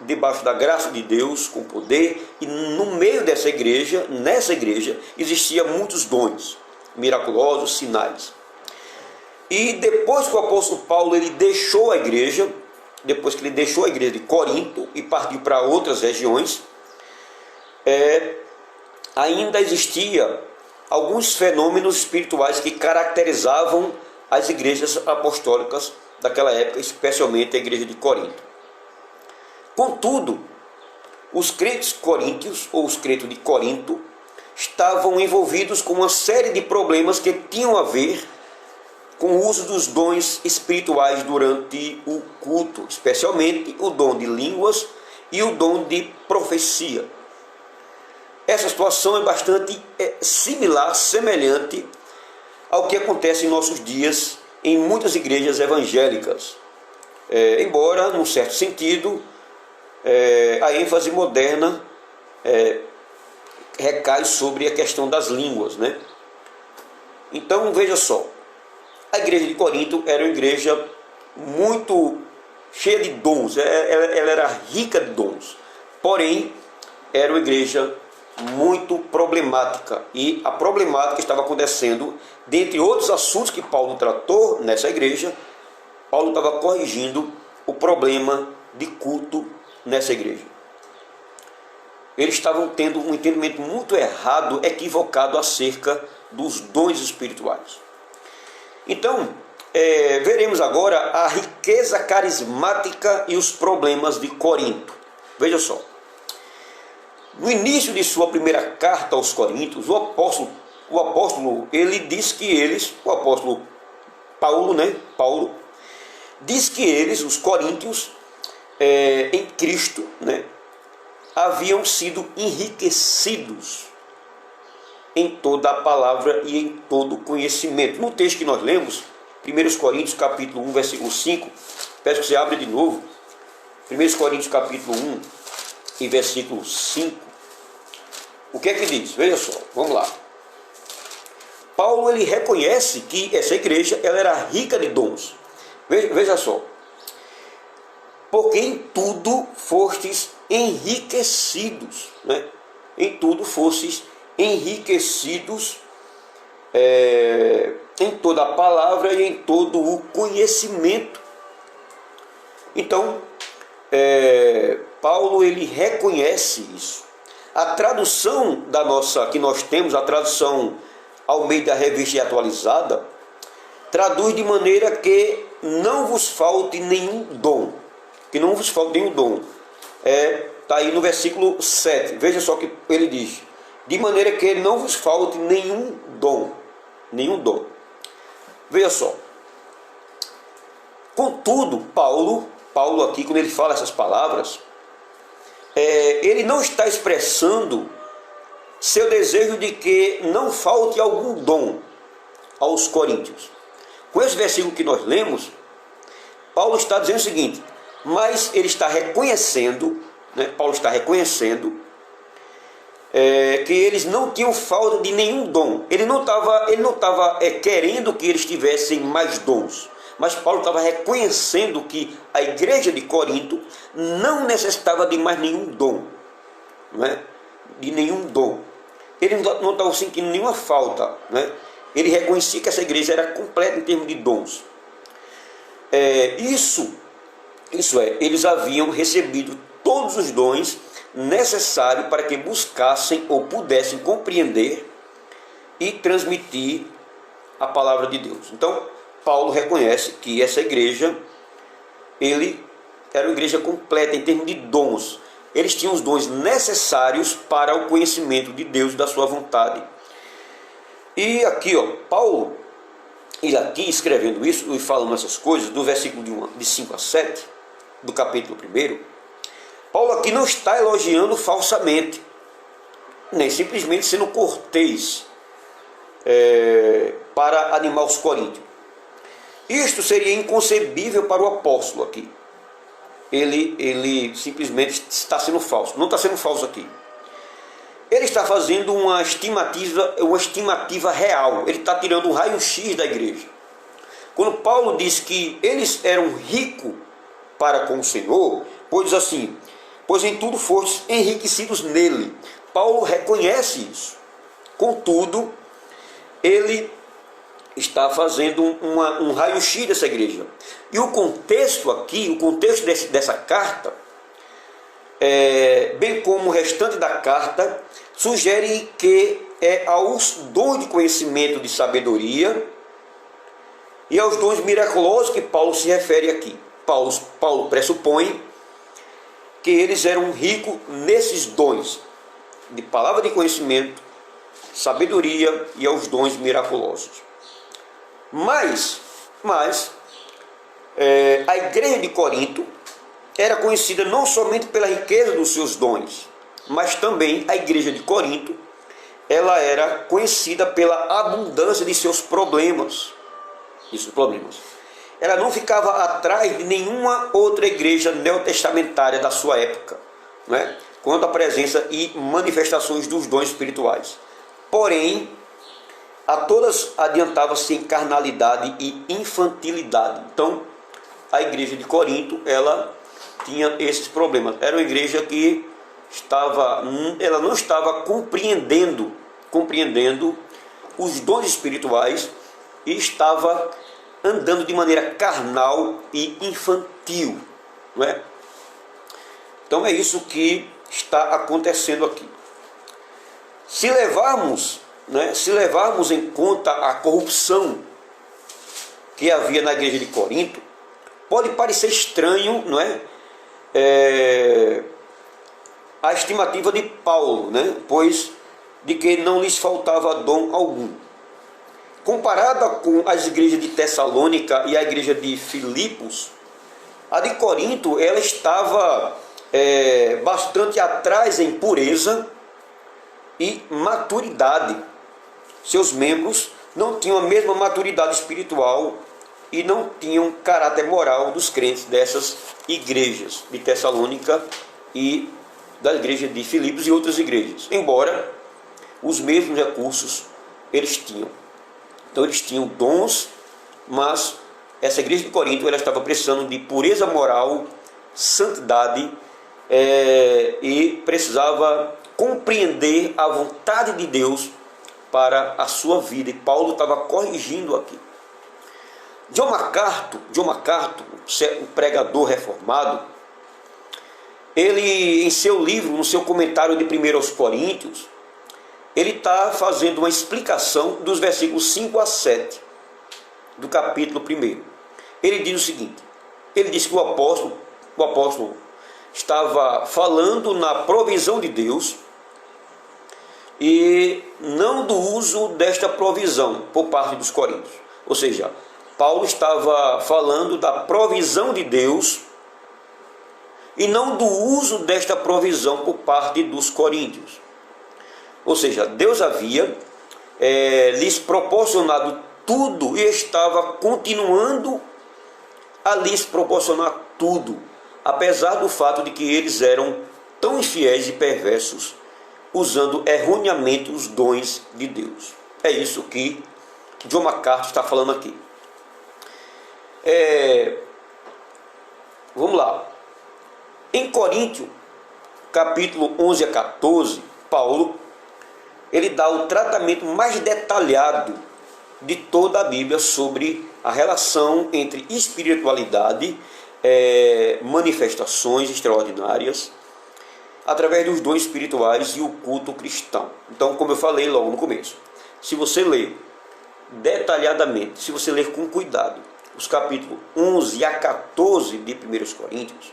debaixo da graça de Deus, com poder, e no meio dessa igreja, nessa igreja, existiam muitos dons miraculosos, sinais. E depois que o apóstolo Paulo ele deixou a igreja, depois que ele deixou a igreja de Corinto e partiu para outras regiões, ainda existia alguns fenômenos espirituais que caracterizavam as igrejas apostólicas daquela época, especialmente a igreja de Corinto. Contudo, os crentes coríntios, ou os crentes de Corinto, estavam envolvidos com uma série de problemas que tinham a ver com o uso dos dons espirituais durante o culto, especialmente o dom de línguas e o dom de profecia. Essa situação é bastante similar, semelhante ao que acontece em nossos dias em muitas igrejas evangélicas. Embora, num certo sentido, a ênfase moderna recai sobre a questão das línguas, né? Então, veja só, a igreja de Corinto era uma igreja muito cheia de dons, ela era rica de dons, porém, era uma igreja muito problemática, e a problemática estava acontecendo, dentre outros assuntos que Paulo tratou nessa igreja. Paulo estava corrigindo o problema de culto nessa igreja. Eles estavam tendo um entendimento muito errado, equivocado acerca dos dons espirituais. Então, veremos agora a riqueza carismática e os problemas de Corinto. Veja só. No início de sua primeira carta aos Coríntios, o apóstolo ele diz que eles, o apóstolo Paulo, Paulo, diz que eles, os coríntios, em Cristo, haviam sido enriquecidos em toda a palavra e em todo o conhecimento. No texto que nós lemos, 1 Coríntios capítulo 1, versículo 5, peço que você abra de novo, 1 Coríntios capítulo 1 e versículo 5, o que é que diz? Veja só, vamos lá. Paulo ele reconhece que essa igreja ela era rica de dons. Veja só. Porque em tudo fostes enriquecidos, em tudo fostes enriquecidos, em toda a palavra e em todo o conhecimento. Então, Paulo ele reconhece isso. A tradução que nós temos, a tradução Almeida Revista e Atualizada, traduz de maneira que não vos falte nenhum dom. Que não vos falte nenhum dom. Está aí no versículo 7. Veja só que ele diz: de maneira que não vos falte nenhum dom. Nenhum dom. Veja só. Contudo, Paulo aqui, quando ele fala essas palavras, ele não está expressando seu desejo de que não falte algum dom aos coríntios. Com esse versículo que nós lemos, Paulo está dizendo o seguinte: mas ele está reconhecendo, Paulo está reconhecendo que eles não tinham falta de nenhum dom. Ele não estava querendo que eles tivessem mais dons, mas Paulo estava reconhecendo que a igreja de Corinto não necessitava de mais nenhum dom, de nenhum dom. Ele não estava sentindo nenhuma falta, Ele reconhecia que essa igreja era completa em termos de dons. Eles haviam recebido todos os dons necessários para que buscassem ou pudessem compreender e transmitir a palavra de Deus. Então, Paulo reconhece que essa igreja, ele era uma igreja completa em termos de dons. Eles tinham os dons necessários para o conhecimento de Deus e da sua vontade. E aqui, Paulo, ele aqui escrevendo isso e falando essas coisas, do versículo de 5 a 7, do capítulo 1, Paulo aqui não está elogiando falsamente, nem simplesmente sendo cortês para animar os coríntios. Isto seria inconcebível para o apóstolo aqui. Ele simplesmente está sendo falso. Não está sendo falso aqui. Ele está fazendo uma estimativa real. Ele está tirando um raio-x da igreja. Quando Paulo diz que eles eram ricos para com o Senhor, pois diz assim, pois em tudo fostes enriquecidos nele. Paulo reconhece isso. Contudo, ele está fazendo um raio-x dessa igreja. E o contexto aqui, o contexto dessa carta, bem como o restante da carta, sugere que é aos dons de conhecimento de sabedoria e aos dons miraculosos que Paulo se refere aqui. Paulo pressupõe que eles eram ricos nesses dons de palavra de conhecimento, sabedoria e aos dons miraculosos. Mas a igreja de Corinto era conhecida não somente pela riqueza dos seus dons, mas também a igreja de Corinto, ela era conhecida pela abundância de seus problemas. Ela não ficava atrás de nenhuma outra igreja neotestamentária da sua época, né, quanto à presença e manifestações dos dons espirituais. Porém, a todas adiantava-se em carnalidade e infantilidade. Então, a igreja de Corinto, ela tinha esses problemas. Era uma igreja que ela não estava compreendendo os dons espirituais e estava andando de maneira carnal e infantil, não é? Então é isso que está acontecendo aqui. Se levarmos em conta a corrupção que havia na igreja de Corinto, pode parecer estranho, não é? A estimativa de Paulo, né? Pois de que não lhes faltava dom algum. Comparada com as igrejas de Tessalônica e a igreja de Filipos, a de Corinto ela estava bastante atrás em pureza e maturidade. Seus membros não tinham a mesma maturidade espiritual e não tinham caráter moral dos crentes dessas igrejas de Tessalônica e da igreja de Filipos e outras igrejas, embora os mesmos recursos eles tinham. Então eles tinham dons, mas essa igreja de Corinto ela estava precisando de pureza moral, santidade, e precisava compreender a vontade de Deus para a sua vida. E Paulo estava corrigindo aqui. John MacArthur, um pregador reformado, ele, em seu livro, no seu comentário de 1 aos Coríntios, ele está fazendo uma explicação dos versículos 5 a 7 do capítulo 1. Ele diz o seguinte: ele diz que o apóstolo estava falando na provisão de Deus e não do uso desta provisão por parte dos coríntios. Ou seja, Paulo estava falando da provisão de Deus e não do uso desta provisão por parte dos coríntios. Ou seja, Deus havia lhes proporcionado tudo e estava continuando a lhes proporcionar tudo, apesar do fato de que eles eram tão infiéis e perversos, usando erroneamente os dons de Deus. É isso que John MacArthur está falando aqui. Vamos lá. Em Coríntios, capítulo 11 a 14, Paulo ele dá o tratamento mais detalhado de toda a Bíblia sobre a relação entre espiritualidade, manifestações extraordinárias, através dos dons espirituais e o culto cristão. Então, como eu falei logo no começo, se você ler detalhadamente, se você ler com cuidado, os capítulos 11 a 14 de 1 Coríntios,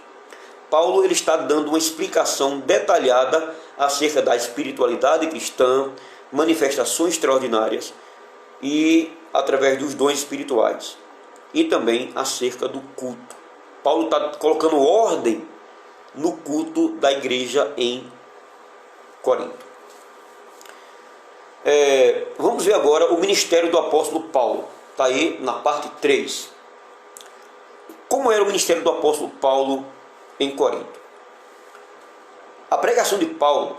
Paulo ele está dando uma explicação detalhada acerca da espiritualidade cristã, manifestações extraordinárias e através dos dons espirituais, e também acerca do culto. Paulo está colocando ordem no culto da igreja em Corinto. Vamos ver agora o ministério do apóstolo Paulo. Está aí na parte 3. Como era o ministério do apóstolo Paulo em Corinto? A pregação de Paulo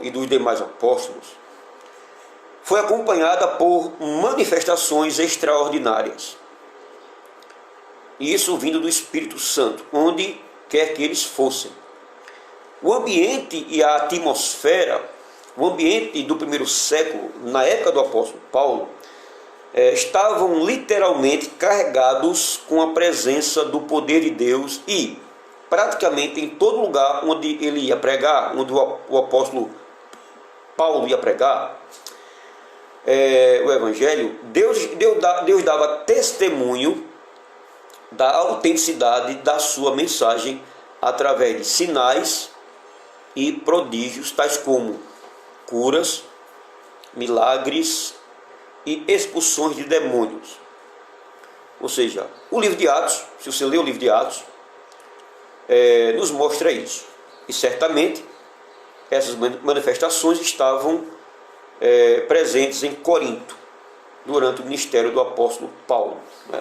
e dos demais apóstolos foi acompanhada por manifestações extraordinárias. e isso vindo do Espírito Santo, onde quer que eles fossem. O ambiente e a atmosfera, o ambiente do primeiro século, na época do apóstolo Paulo, estavam literalmente carregados com a presença do poder de Deus, e praticamente em todo lugar onde ele ia pregar, onde o apóstolo Paulo ia pregar o Evangelho, Deus dava testemunho da autenticidade da sua mensagem através de sinais e prodígios, tais como curas, milagres e expulsões de demônios. Ou seja, o livro de Atos, se você ler o livro de Atos, nos mostra isso. E certamente essas manifestações estavam presentes em Corinto, durante o ministério do apóstolo Paulo.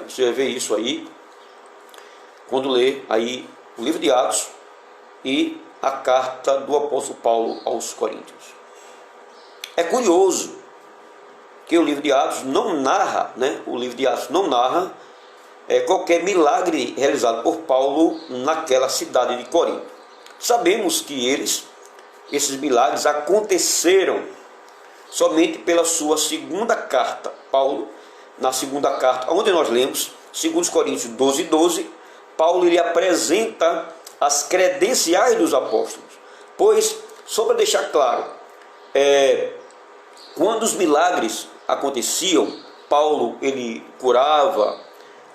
Você vai ver isso aí, quando lê aí o livro de Atos e a carta do apóstolo Paulo aos Coríntios. É curioso que o livro de Atos não narra, qualquer milagre realizado por Paulo naquela cidade de Corinto. Sabemos que esses milagres aconteceram somente pela sua segunda carta. Paulo, na segunda carta, onde nós lemos, 2 Coríntios 12:12, Paulo ele apresenta as credenciais dos apóstolos. Pois, só para deixar claro, quando os milagres aconteciam, Paulo ele curava,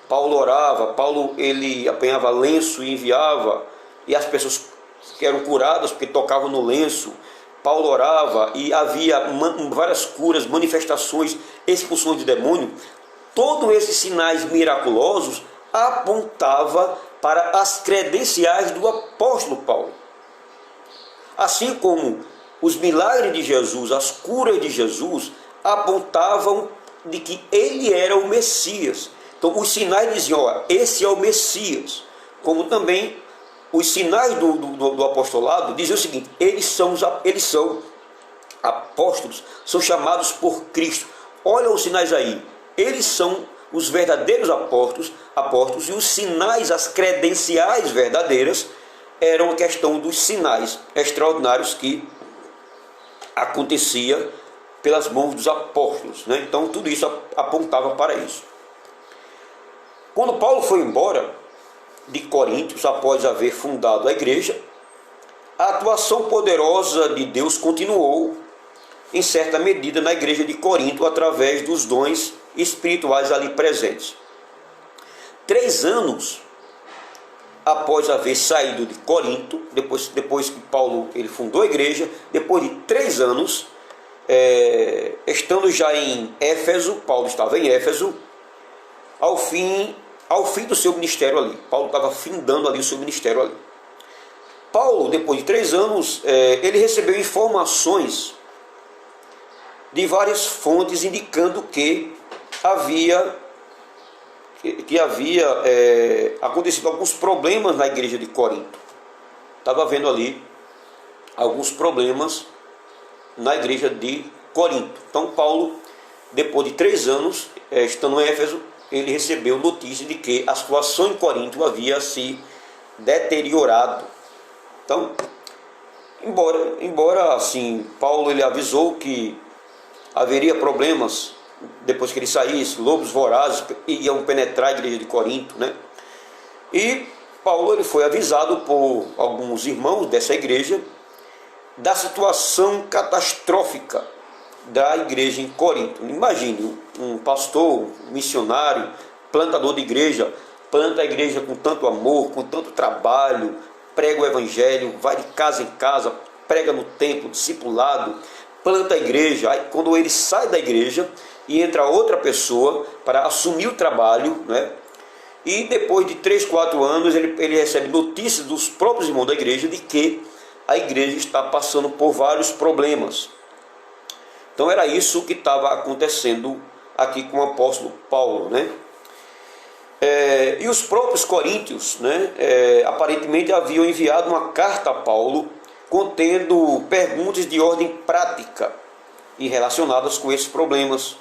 Paulo orava, Paulo ele apanhava lenço e enviava, e as pessoas que eram curadas porque tocavam no lenço, Paulo orava e havia várias curas, manifestações, expulsões de demônio. Todos esses sinais miraculosos apontavam para as credenciais do apóstolo Paulo. Assim como os milagres de Jesus, as curas de Jesus, apontavam de que ele era o Messias. Então os sinais diziam, esse é o Messias. Como também os sinais do apostolado diziam o seguinte, eles são apóstolos, são chamados por Cristo. Olha os sinais aí, eles são os verdadeiros apóstolos, e os sinais, as credenciais verdadeiras, eram a questão dos sinais extraordinários que acontecia pelas mãos dos apóstolos. Então tudo isso apontava para isso. Quando Paulo foi embora de Coríntios, após haver fundado a igreja, a atuação poderosa de Deus continuou em certa medida na igreja de Corinto, através dos dons espirituais ali presentes. 3 anos após haver saído de Corinto, depois que Paulo ele fundou a igreja, depois de 3 anos, estando já em Éfeso, Paulo estava em Éfeso, ao fim do seu ministério ali. Paulo estava findando ali o seu ministério ali. Paulo, depois de 3 anos, ele recebeu informações de várias fontes indicando que havia acontecido alguns problemas na igreja de Corinto. Estava havendo ali alguns problemas na igreja de Corinto. Então Paulo, depois de 3 anos, estando em Éfeso, ele recebeu notícia de que a situação em Corinto havia se deteriorado. Então, embora assim, Paulo ele avisou que haveria problemas depois que ele saísse, lobos vorazes iam penetrar a igreja de Corinto, E Paulo ele foi avisado por alguns irmãos dessa igreja da situação catastrófica da igreja em Corinto. Imagine um pastor, um missionário, plantador de igreja, planta a igreja com tanto amor, com tanto trabalho, prega o evangelho, vai de casa em casa, prega no templo, discipulado, planta a igreja. Aí quando ele sai da igreja e entra outra pessoa para assumir o trabalho, e depois de 3, 4 anos ele recebe notícias dos próprios irmãos da igreja de que a igreja está passando por vários problemas. Então era isso que estava acontecendo aqui com o apóstolo Paulo, E os próprios coríntios, aparentemente haviam enviado uma carta a Paulo contendo perguntas de ordem prática e relacionadas com esses problemas,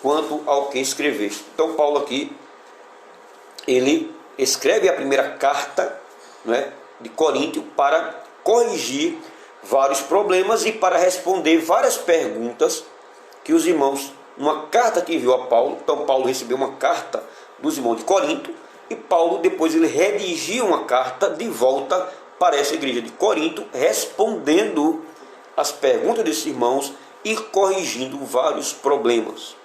quanto ao que escrever. Então Paulo aqui, ele escreve a primeira carta, né, de Coríntio para corrigir vários problemas e para responder várias perguntas que os irmãos, uma carta que enviou a Paulo. Então Paulo recebeu uma carta dos irmãos de Corinto e Paulo depois ele redigiu uma carta de volta para essa igreja de Corinto, respondendo as perguntas desses irmãos e corrigindo vários problemas.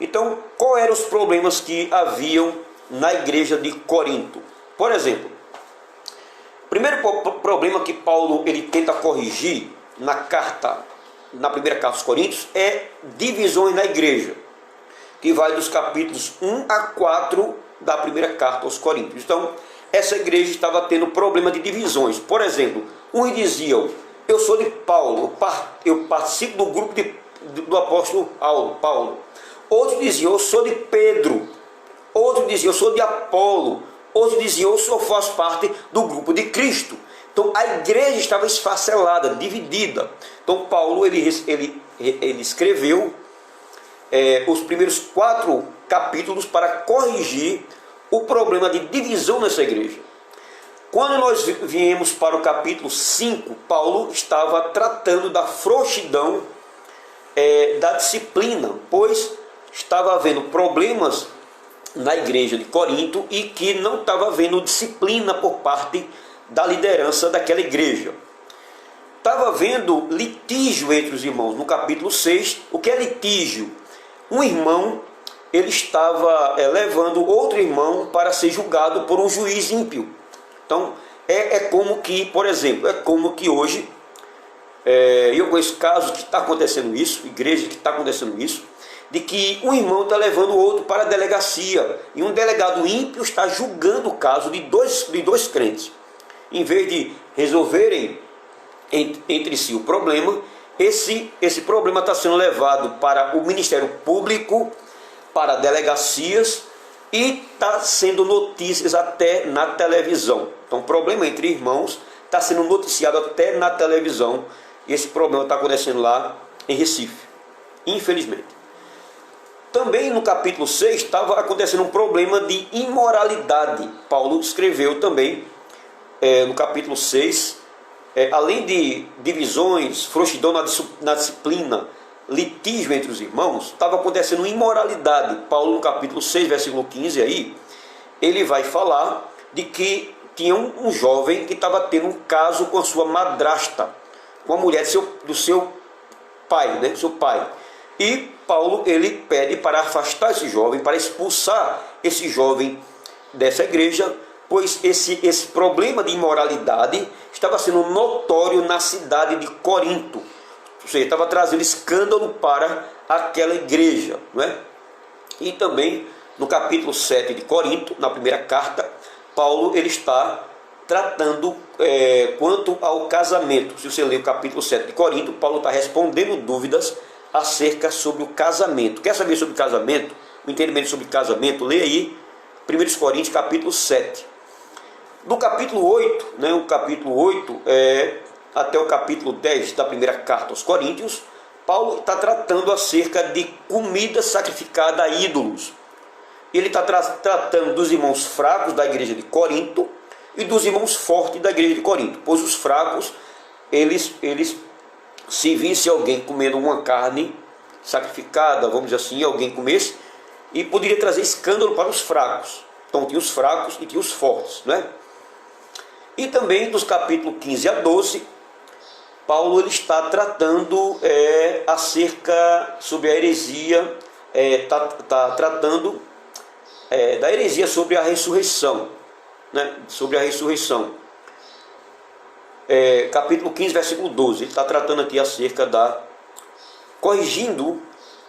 Então, quais eram os problemas que haviam na igreja de Corinto? Por exemplo, o primeiro problema que Paulo ele tenta corrigir na primeira carta aos Coríntios é divisões na igreja, que vai dos capítulos 1 a 4 da primeira carta aos Coríntios. Então, essa igreja estava tendo problema de divisões. Por exemplo, uns diziam: eu sou de Paulo, eu participo do grupo do apóstolo Paulo. Outros diziam: eu sou de Pedro. Outros diziam: eu sou de Apolo. Outros diziam: eu faço parte do grupo de Cristo. Então a igreja estava esfacelada, dividida. Então Paulo ele escreveu os primeiros 4 capítulos para corrigir o problema de divisão nessa igreja. Quando nós viemos para o capítulo 5, Paulo estava tratando da frouxidão da disciplina, pois estava havendo problemas na igreja de Corinto e que não estava havendo disciplina por parte da liderança daquela igreja. Estava havendo litígio entre os irmãos. No capítulo 6, o que é litígio? Um irmão ele estava levando outro irmão para ser julgado por um juiz ímpio. Então, é como que, por exemplo, é como que hoje, eu conheço casos que está acontecendo isso, igrejas que está acontecendo isso, de que um irmão está levando o outro para a delegacia, e um delegado ímpio está julgando o caso de dois crentes. Em vez de resolverem entre si o problema, esse problema está sendo levado para o Ministério Público, para delegacias, e está sendo notícias até na televisão. Então, o problema entre irmãos está sendo noticiado até na televisão, e esse problema está acontecendo lá em Recife, infelizmente. Também no capítulo 6 estava acontecendo um problema de imoralidade. Paulo escreveu também no capítulo 6, além de divisões, frouxidão na disciplina, litígio entre os irmãos, estava acontecendo imoralidade. Paulo no capítulo 6, versículo 15, aí, ele vai falar de que tinha um jovem que estava tendo um caso com a sua madrasta, com a mulher do seu pai, né, seu pai. E Paulo ele pede para afastar esse jovem, para expulsar esse jovem dessa igreja, pois esse problema de imoralidade estava sendo notório na cidade de Corinto. Ou seja, estava trazendo escândalo para aquela igreja, não é? E também no capítulo 7 de Corinto, na primeira carta, Paulo ele está tratando quanto ao casamento. Se você ler o capítulo 7 de Corinto, Paulo está respondendo dúvidas acerca sobre o casamento. Quer saber sobre o casamento? O entendimento sobre casamento? Leia aí 1 Coríntios capítulo 7. Do capítulo 8, né, o capítulo 8 até o capítulo 10 da primeira carta aos Coríntios, Paulo está tratando acerca de comida sacrificada a ídolos. Ele está tratando dos irmãos fracos da igreja de Corinto e dos irmãos fortes da igreja de Corinto, pois os fracos, eles se visse alguém comendo uma carne sacrificada, vamos dizer assim, alguém comesse, e poderia trazer escândalo para os fracos. Então tinha os fracos e tinha os fortes, né? E também dos capítulos 15 a 12, Paulo ele está tratando acerca sobre a heresia, está tratando da heresia sobre a ressurreição, né? Sobre a ressurreição. Capítulo 15, versículo 12, ele está tratando aqui acerca corrigindo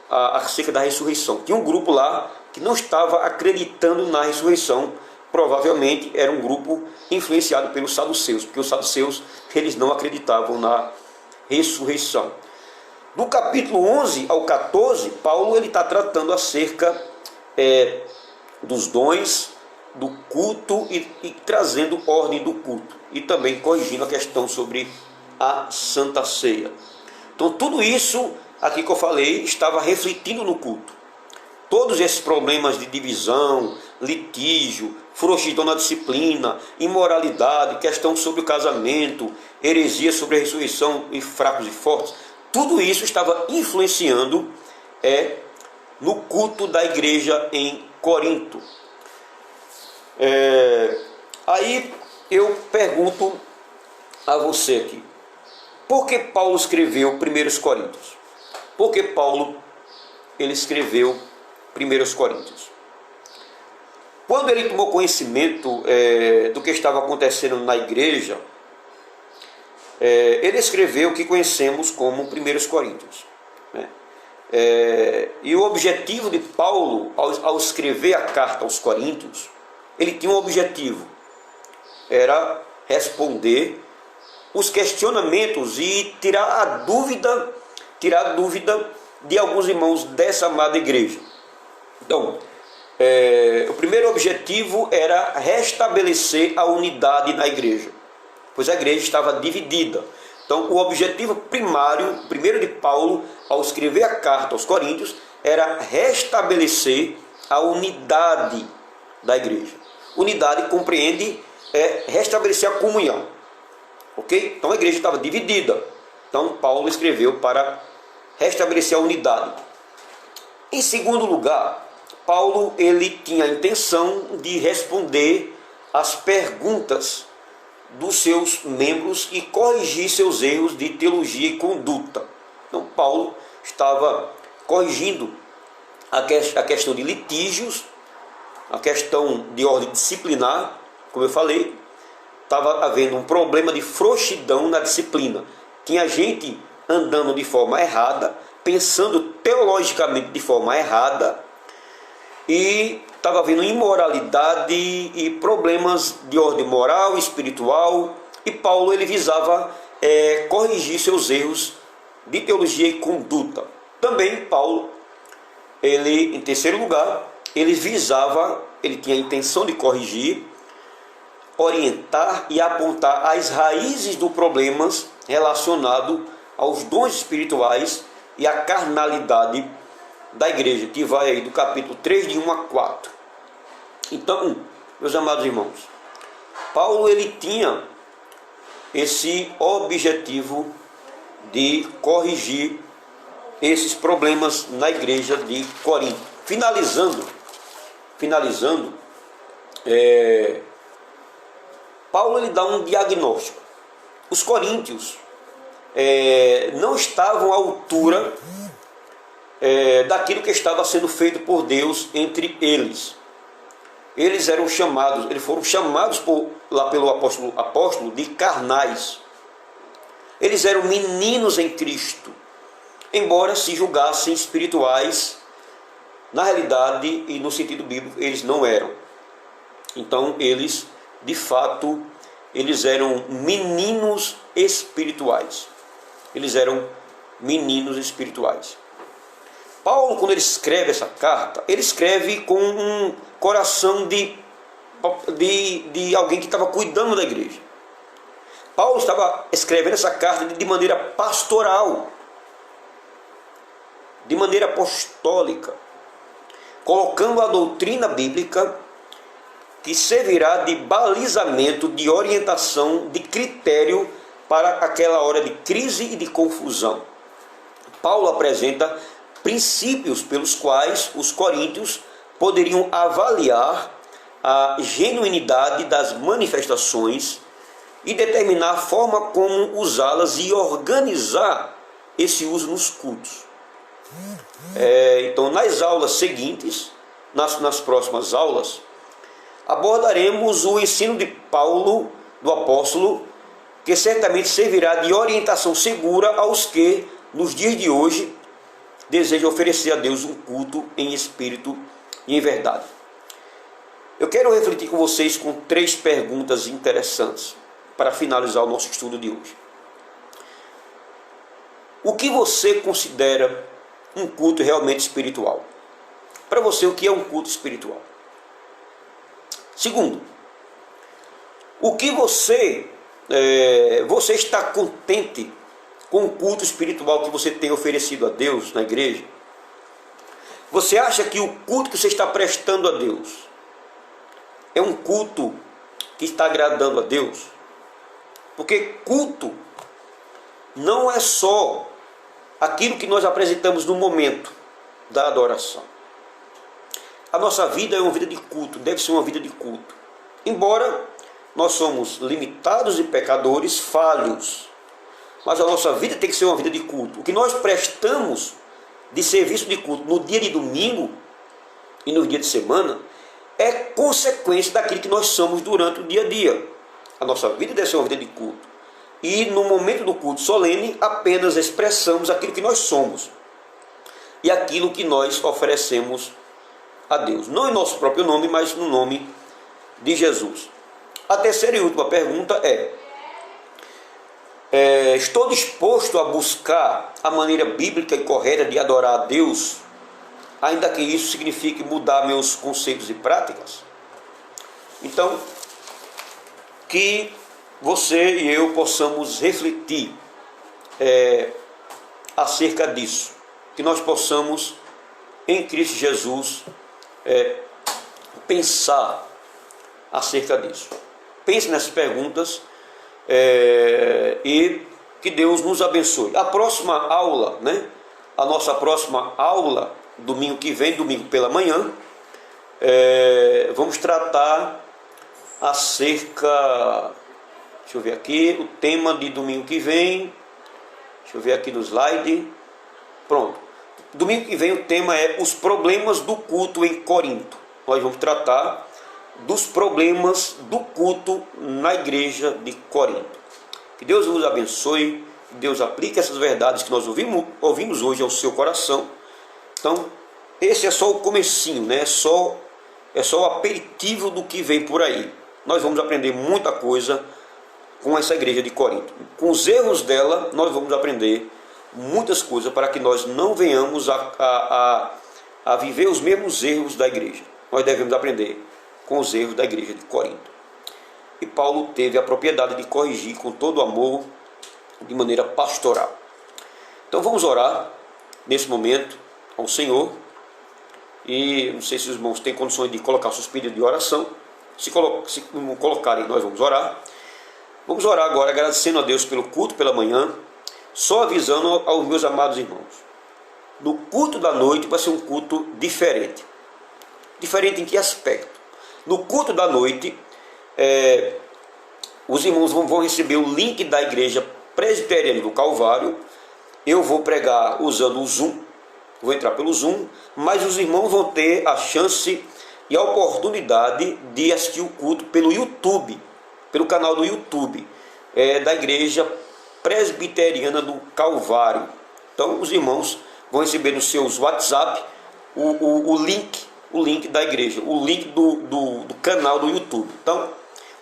acerca da ressurreição. Tinha um grupo lá que não estava acreditando na ressurreição, provavelmente era um grupo influenciado pelos saduceus, porque os saduceus eles não acreditavam na ressurreição. Do capítulo 11 ao 14, Paulo ele está tratando acerca dos dons, do culto e trazendo ordem do culto, e também corrigindo a questão sobre a Santa Ceia. Então tudo isso aqui que eu falei estava refletindo no culto. Todos esses problemas de divisão, litígio, frouxidão na disciplina, imoralidade, questão sobre o casamento, heresia sobre a ressurreição em fracos e fortes. Tudo isso estava influenciando no culto da igreja em Corinto. Aí eu pergunto a você aqui, por que Paulo escreveu 1 Coríntios? Por que Paulo ele escreveu 1 Coríntios? Quando ele tomou conhecimento do que estava acontecendo na igreja, ele escreveu o que conhecemos como 1 Coríntios. Né? E o objetivo de Paulo, ao escrever a carta aos Coríntios, ele tinha um objetivo, era responder os questionamentos e tirar a dúvida de alguns irmãos dessa amada igreja. Então, o primeiro objetivo era restabelecer a unidade na igreja, pois a igreja estava dividida. Então, o objetivo primeiro de Paulo, ao escrever a carta aos Coríntios, era restabelecer a unidade da igreja. Unidade compreende restabelecer a comunhão. Ok? Então a igreja estava dividida. Então Paulo escreveu para restabelecer a unidade. Em segundo lugar, Paulo ele tinha a intenção de responder às perguntas dos seus membros e corrigir seus erros de teologia e conduta. Então Paulo estava corrigindo a questão de litígios, a questão de ordem disciplinar, como eu falei. Estava havendo um problema de frouxidão na disciplina. Tinha gente andando de forma errada, pensando teologicamente de forma errada, e estava havendo imoralidade e problemas de ordem moral e espiritual, e Paulo ele visava corrigir seus erros de teologia e conduta. Também Paulo, ele, em terceiro lugar, ele tinha a intenção de corrigir, orientar e apontar as raízes dos problemas relacionados aos dons espirituais e à carnalidade da igreja, que vai aí do capítulo 3, de 1 a 4. Então, meus amados irmãos, Paulo ele tinha esse objetivo de corrigir esses problemas na igreja de Corinto. Finalizando, Paulo ele dá um diagnóstico. Os coríntios não estavam à altura daquilo que estava sendo feito por Deus entre eles. Eles foram chamados lá pelo apóstolo de carnais. Eles eram meninos em Cristo, embora se julgassem espirituais. Na realidade e no sentido bíblico eles não eram. Então eles, de fato, eles eram meninos espirituais. Paulo, quando ele escreve essa carta, ele escreve com um coração de alguém que estava cuidando da igreja. Paulo estava escrevendo essa carta de maneira pastoral, de maneira apostólica, colocando a doutrina bíblica que servirá de balizamento, de orientação, de critério para aquela hora de crise e de confusão. Paulo apresenta princípios pelos quais os coríntios poderiam avaliar a genuinidade das manifestações e determinar a forma como usá-las e organizar esse uso nos cultos. Então, nas aulas seguintes, nas próximas aulas, abordaremos o ensino de Paulo, do apóstolo, que certamente servirá de orientação segura aos que, nos dias de hoje, desejam oferecer a Deus um culto em espírito e em verdade. Eu quero refletir com vocês com 3 perguntas interessantes para finalizar o nosso estudo de hoje. O que você considera um culto realmente espiritual? Para você, o que é um culto espiritual? Segundo, o que você está contente com o culto espiritual que você tem oferecido a Deus na igreja? Você acha que o culto que você está prestando a Deus é um culto que está agradando a Deus? Porque culto não é só aquilo que nós apresentamos no momento da adoração. A nossa vida é uma vida de culto, deve ser uma vida de culto. Embora nós somos limitados e pecadores, falhos, mas a nossa vida tem que ser uma vida de culto. O que nós prestamos de serviço de culto no dia de domingo e no dia de semana é consequência daquilo que nós somos durante o dia a dia. A nossa vida deve ser uma vida de culto. E no momento do culto solene, apenas expressamos aquilo que nós somos e aquilo que nós oferecemos a Deus. Não em nosso próprio nome, mas no nome de Jesus. A terceira e última pergunta estou disposto a buscar a maneira bíblica e correta de adorar a Deus, ainda que isso signifique mudar meus conceitos e práticas? Então, que você e eu possamos refletir acerca disso, que nós possamos, em Cristo Jesus, pensar acerca disso. Pense nessas perguntas e que Deus nos abençoe. A próxima aula, a nossa próxima aula, domingo que vem, domingo pela manhã, vamos tratar acerca, deixa eu ver aqui, o tema de domingo que vem, deixa eu ver aqui no slide, pronto. Domingo que vem o tema é os problemas do culto em Corinto. Nós vamos tratar dos problemas do culto na igreja de Corinto. Que Deus nos abençoe, que Deus aplique essas verdades que nós ouvimos hoje ao seu coração. Então, esse é só o comecinho, é só o aperitivo do que vem por aí. Nós vamos aprender muita coisa com essa igreja de Corinto. Com os erros dela, nós vamos aprender muitas coisas para que nós não venhamos a viver os mesmos erros da igreja. Nós devemos aprender com os erros da igreja de Corinto. E Paulo teve a propriedade de corrigir com todo amor, de maneira pastoral. Então vamos orar nesse momento ao Senhor. E não sei se os irmãos têm condições de colocar seus pedidos de oração. Se não colocarem, nós vamos orar. Vamos orar agora agradecendo a Deus pelo culto pela manhã. Só avisando aos meus amados irmãos, no culto da noite vai ser um culto diferente. Diferente em que aspecto? No culto da noite, os irmãos vão receber o link da igreja presbiteriana do Calvário. Eu vou pregar usando o Zoom, vou entrar pelo Zoom, mas os irmãos vão ter a chance e a oportunidade de assistir o culto pelo YouTube, pelo canal do YouTube da igreja presbiteriana do Calvário. Então os irmãos vão receber nos seus WhatsApp o link da igreja, o link do canal do YouTube. Então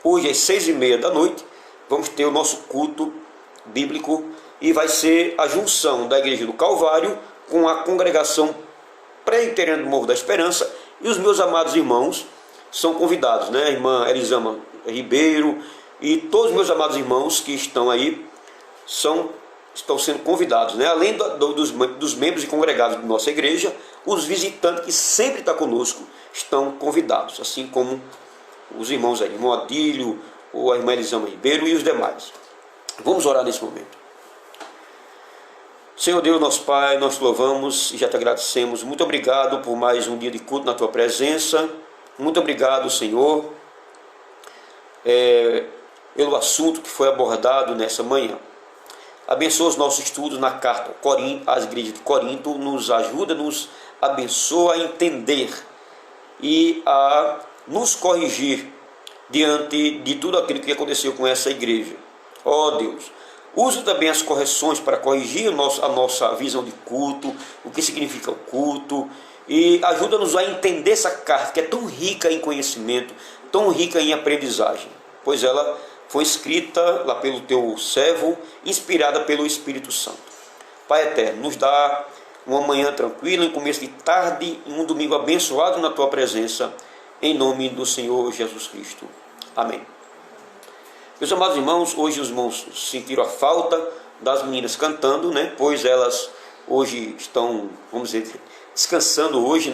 hoje às 6h30 da noite vamos ter o nosso culto bíblico e vai ser a junção da igreja do Calvário com a congregação presbiteriana do Morro da Esperança, e os meus amados irmãos são convidados, a irmã Elisama Ribeiro e todos os meus amados irmãos que estão aí estão sendo convidados, além dos membros e congregados da nossa igreja, os visitantes que sempre estão conosco estão convidados, assim como os irmãos aí, irmão Adílio, ou a irmã Elisama Ribeiro e os demais. Vamos orar nesse momento. Senhor Deus, nosso Pai, nós te louvamos e já te agradecemos. Muito obrigado por mais um dia de culto na tua presença. Muito obrigado, Senhor, pelo assunto que foi abordado nessa manhã. Abençoa os nossos estudos na carta às igrejas de Corinto, nos ajuda, nos abençoa a entender e a nos corrigir diante de tudo aquilo que aconteceu com essa igreja. Ó Deus, usa também as correções para corrigir a nossa visão de culto, o que significa o culto, e ajuda-nos a entender essa carta que é tão rica em conhecimento, tão rica em aprendizagem, pois ela foi escrita lá pelo teu servo, inspirada pelo Espírito Santo. Pai eterno, nos dá uma manhã tranquila, um começo de tarde, um domingo abençoado na tua presença, em nome do Senhor Jesus Cristo. Amém. Meus amados irmãos, hoje os irmãos sentiram a falta das meninas cantando, pois elas hoje estão, vamos dizer, descansando hoje,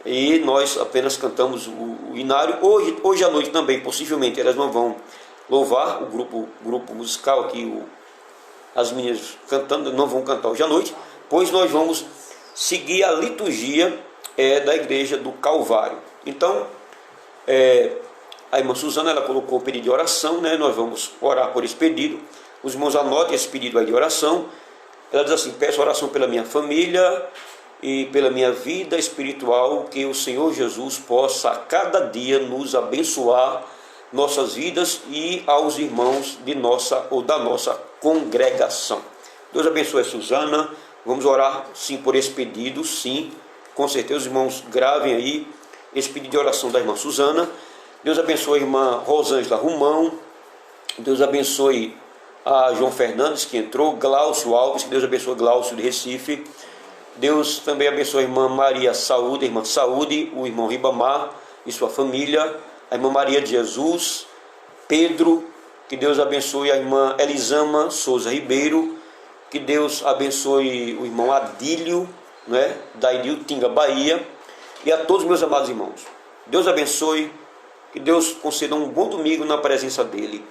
e nós apenas cantamos o inário. Hoje à noite também, possivelmente, elas não vão louvar, o grupo musical aqui, as meninas cantando, não vão cantar hoje à noite, pois nós vamos seguir a liturgia da igreja do Calvário. Então, a irmã Suzana, ela colocou o pedido de oração, né? Nós vamos orar por esse pedido. Os irmãos anotem esse pedido aí de oração. Ela diz assim: peço oração pela minha família e pela minha vida espiritual, que o Senhor Jesus possa a cada dia nos abençoar, nossas vidas e aos irmãos da nossa congregação. Deus abençoe a Suzana. Vamos orar sim por esse pedido, sim, com certeza. Os irmãos gravem aí esse pedido de oração da irmã Suzana. Deus abençoe a irmã Rosângela Romão. Deus abençoe a João Fernandes, que entrou. Glaucio Alves, que Deus abençoe Glaucio de Recife. Deus também abençoe a irmã Maria Saúde, a irmã Saúde, o irmão Ribamar e sua família. A irmã Maria de Jesus, Pedro. Que Deus abençoe a irmã Elisama Souza Ribeiro. Que Deus abençoe o irmão Adílio, né, da Ilhutinga, Bahia. E a todos meus amados irmãos. Deus abençoe. Que Deus conceda um bom domingo na presença dele.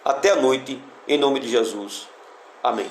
Até a noite, em nome de Jesus. Amém.